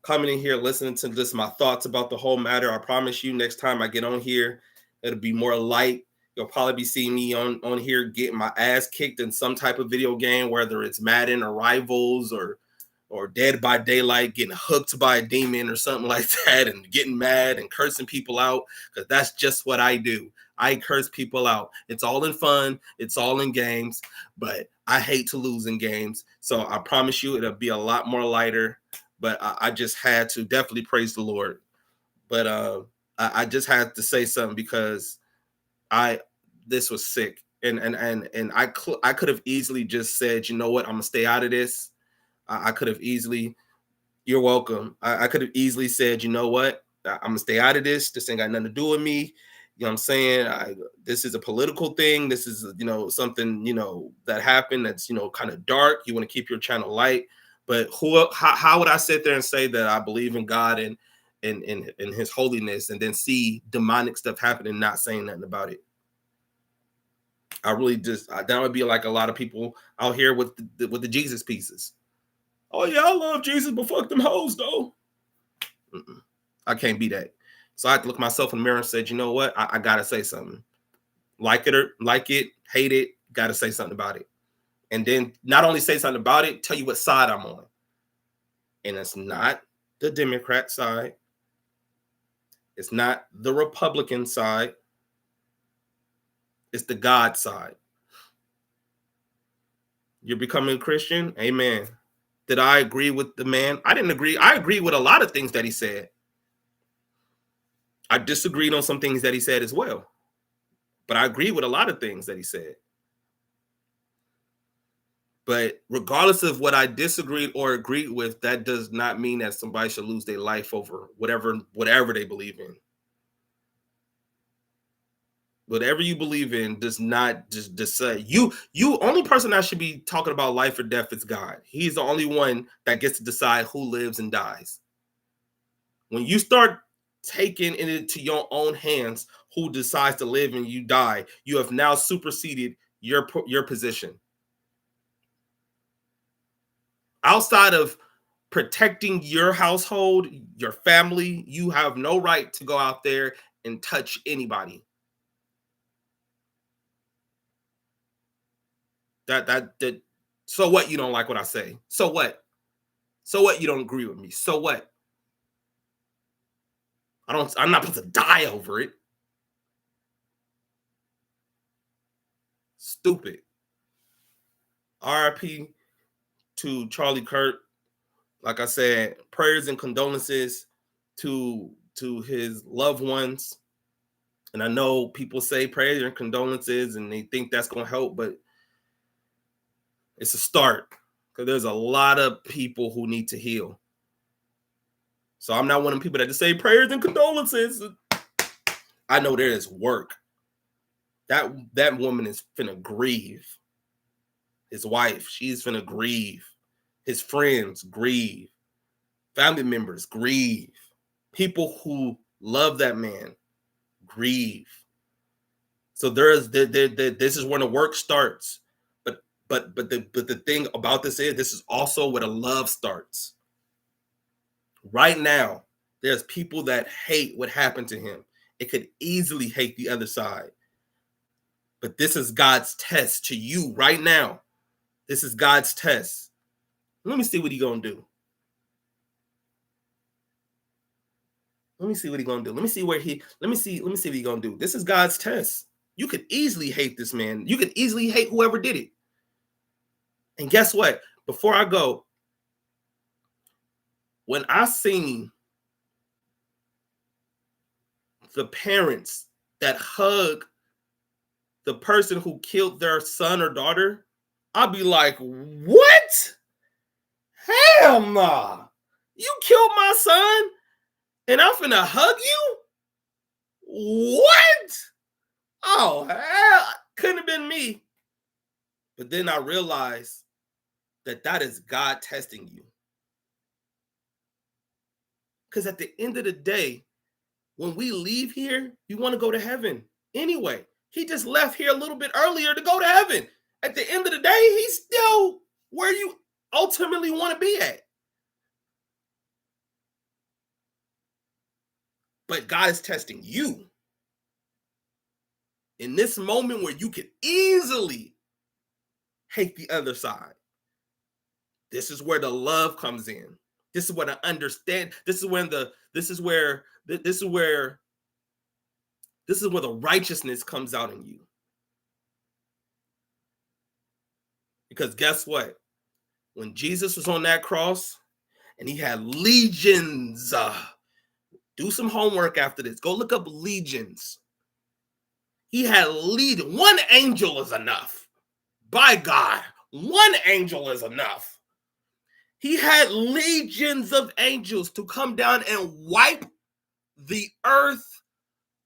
coming in here, listening to this, my thoughts about the whole matter. I promise you next time I get on here, it'll be more light. You'll probably be seeing me on here getting my ass kicked in some type of video game, whether it's Madden or Rivals or Dead by Daylight, getting hooked by a demon or something like that and getting mad and cursing people out, because that's just what I do. I curse people out. It's all in fun. It's all in games, but I hate to lose in games. So I promise you it'll be a lot more lighter, but I just had to definitely praise the Lord. But I just had to say something because this was sick. And I could have easily just said, you know what, I'm going to stay out of this. I could have easily, you're welcome. I could have easily said, you know what, I'm going to stay out of this. This ain't got nothing to do with me. You know what I'm saying? This is a political thing. This is, something, that happened that's, kind of dark. You want to keep your channel light. But how would I sit there and say that I believe in God and in his holiness and then see demonic stuff happen and not saying nothing about it? I really just, that would be like a lot of people out here with the Jesus pieces. Oh, yeah, I love Jesus, but fuck them hoes, though. I can't be that. So I had to look myself in the mirror and said, you know what? I got to say something. Like it, hate it, got to say something about it. And then not only say something about it, tell you what side I'm on. And it's not the Democrat side. It's not the Republican side. It's the God side. You're becoming a Christian? Amen. Did I agree with the man? I didn't agree. I agree with a lot of things that he said. I disagreed on some things that he said as well. But I agree with a lot of things that he said. But regardless of what I disagreed or agreed with, that does not mean that somebody should lose their life over whatever they believe in. Whatever you believe in does not just say you only person that should be talking about life or death is God. He's the only one that gets to decide who lives and dies. When you start taking it into your own hands who decides to live and you die, you have now superseded your position. Outside of protecting your household, your family, you have no right to go out there and touch anybody. That so what you don't like what I say? So what? So what you don't agree with me? So what? I'm not supposed to die over it. Stupid. RIP to Charlie Kirk. Like I said, prayers and condolences to his loved ones. And I know people say prayers and condolences and they think that's going to help, but it's a start because there's a lot of people who need to heal. So I'm not one of them people that just say prayers and condolences. I know there is work. That woman is finna grieve. His wife, she's finna grieve. His friends grieve. Family members grieve. People who love that man grieve. So this is when the work starts. But the thing about this is also where the love starts. Right now, there's people that hate what happened to him. It could easily hate the other side. But this is God's test to you right now. This is God's test. Let me see what he's gonna do. Let me see what he's gonna do. Let me see what he's gonna do. This is God's test. You could easily hate this man. You could easily hate whoever did it. And guess what? Before I go, when I seen the parents that hug the person who killed their son or daughter, I'll be like, what? Hell nah. You killed my son and I'm finna hug you? What? Oh, hell, couldn't have been me. But then I realized that is God testing you. Because at the end of the day, when we leave here, we want to go to heaven anyway. He just left here a little bit earlier to go to heaven. At the end of the day, he's still where you ultimately want to be at. But God is testing you. In this moment where you could easily hate the other side, this is where the love comes in. This is what I understand. This is where the righteousness comes out in you. Because guess what? When Jesus was on that cross and he had legions, do some homework after this. Go look up legions. He had legions. One angel is enough. By God, one angel is enough. He had legions of angels to come down and wipe the earth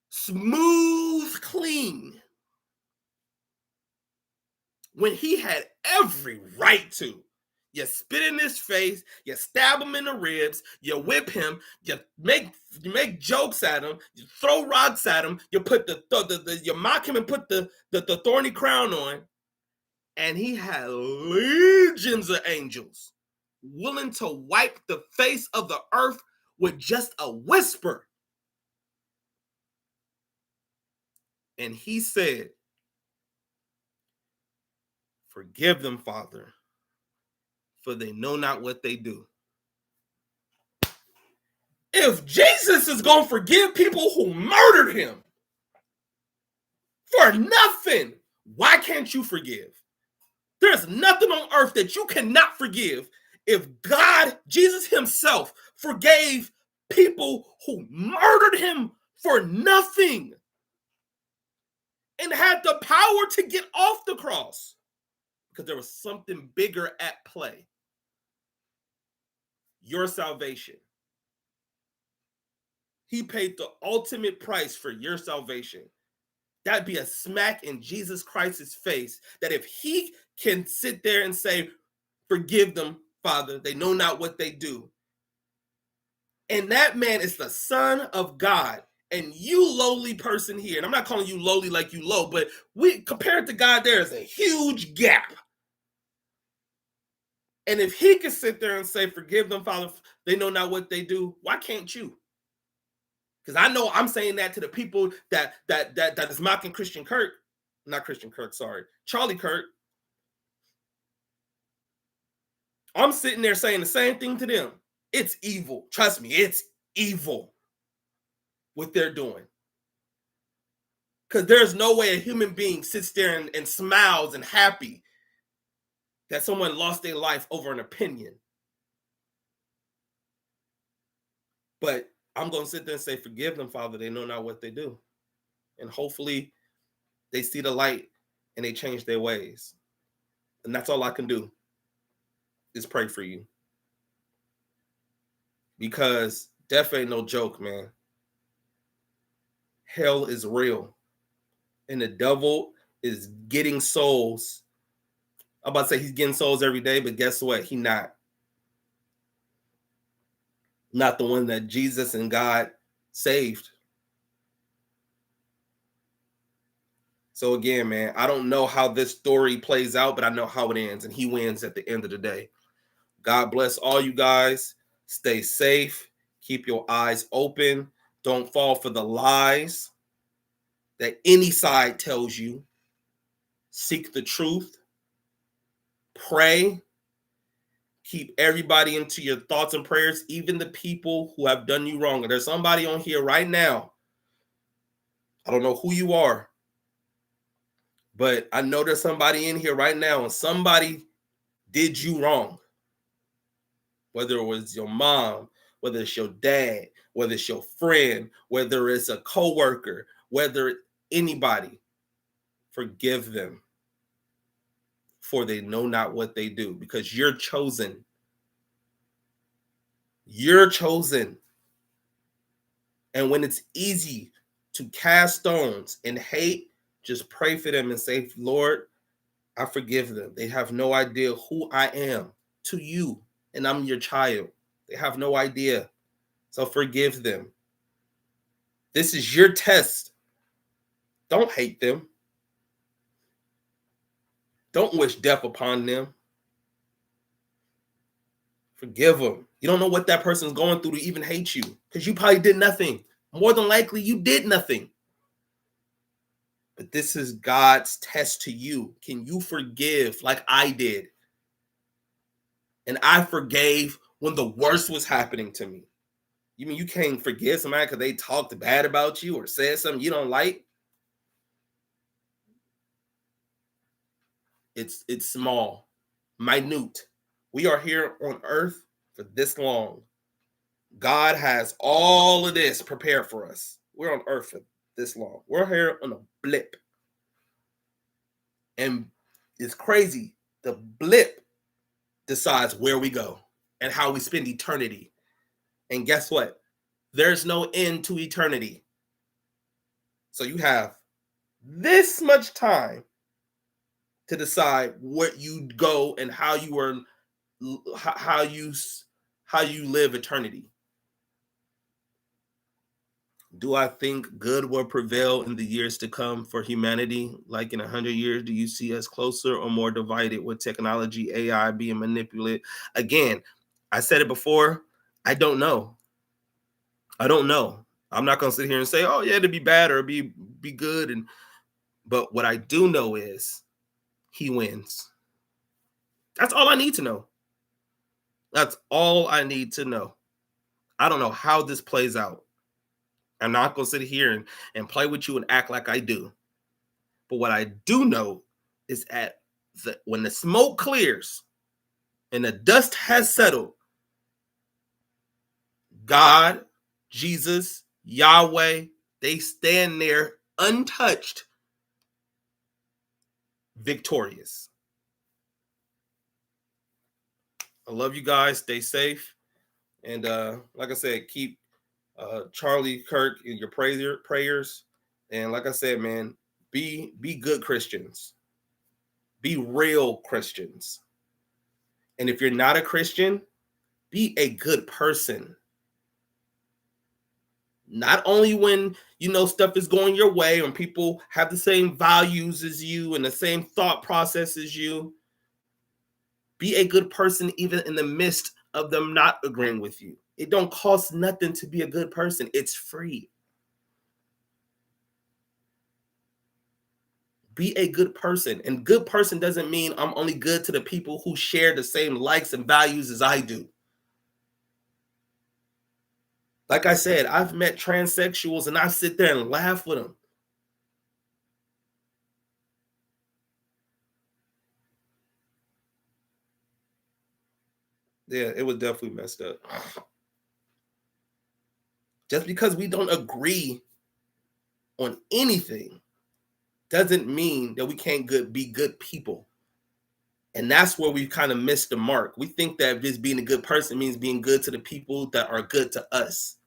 smooth clean when he had every right to. You spit in his face, you stab him in the ribs, you whip him, you make jokes at him, you throw rocks at him, you put you mock him and put the thorny crown on, and he had legions of angels willing to wipe the face of the earth with just a whisper. And he said, "Forgive them, Father, for they know not what they do." If Jesus is going to forgive people who murdered him for nothing, why can't you forgive? There's nothing on earth that you cannot forgive If God, Jesus himself, forgave people who murdered him for nothing and had the power to get off the cross because there was something bigger at play, your salvation. He paid the ultimate price for your salvation. That'd be a smack in Jesus Christ's face, that if he can sit there and say, forgive them, Father, they know not what they do. And that man is the Son of God. And you lowly person here, and I'm not calling you lowly like you low, but we compared to God, there is a huge gap. And if he can sit there and say, forgive them, Father, they know not what they do, why can't you? Because I know I'm saying that to the people that is mocking Christian Kirk, not Christian Kirk, sorry, Charlie Kirk. I'm sitting there saying the same thing to them. It's evil. Trust me, it's evil what they're doing. Because there's no way a human being sits there and smiles and happy that someone lost their life over an opinion. But I'm going to sit there and say, forgive them, Father. They know not what they do. And hopefully they see the light and they change their ways. And that's all I can do is pray for you. Because death ain't no joke, man. Hell is real. And the devil is getting souls. I'm about to say he's getting souls every day, but guess what? He not. Not the one that Jesus and God saved. So again, man, I don't know how this story plays out, but I know how it ends, and he wins at the end of the day. God bless all you guys. Stay safe. Keep your eyes open. Don't fall for the lies that any side tells you. Seek the truth. Pray. Keep everybody into your thoughts and prayers, even the people who have done you wrong. There's somebody on here right now. I don't know who you are, but I know there's somebody in here right now, and somebody did you wrong. Whether it was your mom, whether it's your dad, whether it's your friend, whether it's a coworker, whether anybody, forgive them, for they know not what they do, because you're chosen. You're chosen. And when it's easy to cast stones and hate, just pray for them and say, Lord, I forgive them. They have no idea who I am to you, and I'm your child. They have no idea. So forgive them. This is your test. Don't hate them. Don't wish death upon them. Forgive them. You don't know what that person's going through to even hate you, because you probably did nothing. More than likely, you did nothing. But this is God's test to you. Can you forgive like I did? And I forgave when the worst was happening to me. You mean you can't forgive somebody because they talked bad about you or said something you don't like? It's small, minute. We are here on earth for this long. God has all of this prepared for us. We're on earth for this long. We're here on a blip. And it's crazy. The blip decides where we go and how we spend eternity. And guess what? There's no end to eternity. So you have this much time to decide where you go and how you live eternity. Do I think good will prevail in the years to come for humanity? Like in 100 years, do you see us closer or more divided with technology, AI being manipulated? Again, I said it before. I don't know. I don't know. I'm not going to sit here and say, oh, yeah, to be bad or be good. But what I do know is he wins. That's all I need to know. That's all I need to know. I don't know how this plays out. I'm not going to sit here and play with you and act like I do. But what I do know is when the smoke clears, and the dust has settled, God, Jesus, Yahweh, they stand there untouched, victorious. I love you guys. Stay safe. And like I said, keep Charlie Kirk in your prayers. And like I said, man, be good Christians. Be real Christians. And if you're not a Christian, be a good person. Not only when stuff is going your way, when people have the same values as you and the same thought process as you. Be a good person even in the midst of them not agreeing with you. It don't cost nothing to be a good person. It's free. Be a good person. And good person doesn't mean I'm only good to the people who share the same likes and values as I do. Like I said, I've met transsexuals and I sit there and laugh with them. Yeah, it was definitely messed up. Just because we don't agree on anything doesn't mean that we can't be good people. And that's where we kind of missed the mark. We think that just being a good person means being good to the people that are good to us.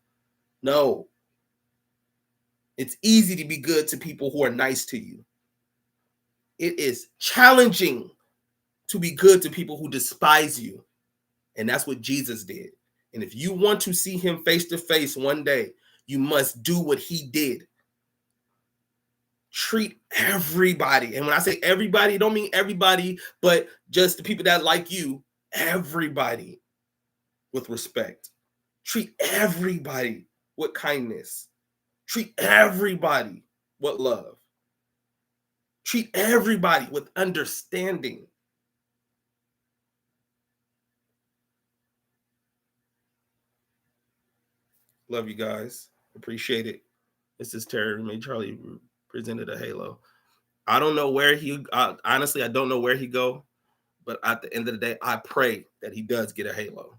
No. It's easy to be good to people who are nice to you. It is challenging to be good to people who despise you. And that's what Jesus did. And if you want to see him face to face one day, you must do what he did. Treat everybody. And when I say everybody, I don't mean everybody, but just the people that like you, everybody with respect. Treat everybody with kindness. Treat everybody with love. Treat everybody with understanding. Love you guys. Appreciate it. This is Terry. Made Charlie presented a halo. I don't know where honestly, I don't know where he go, but at the end of the day, I pray that he does get a halo.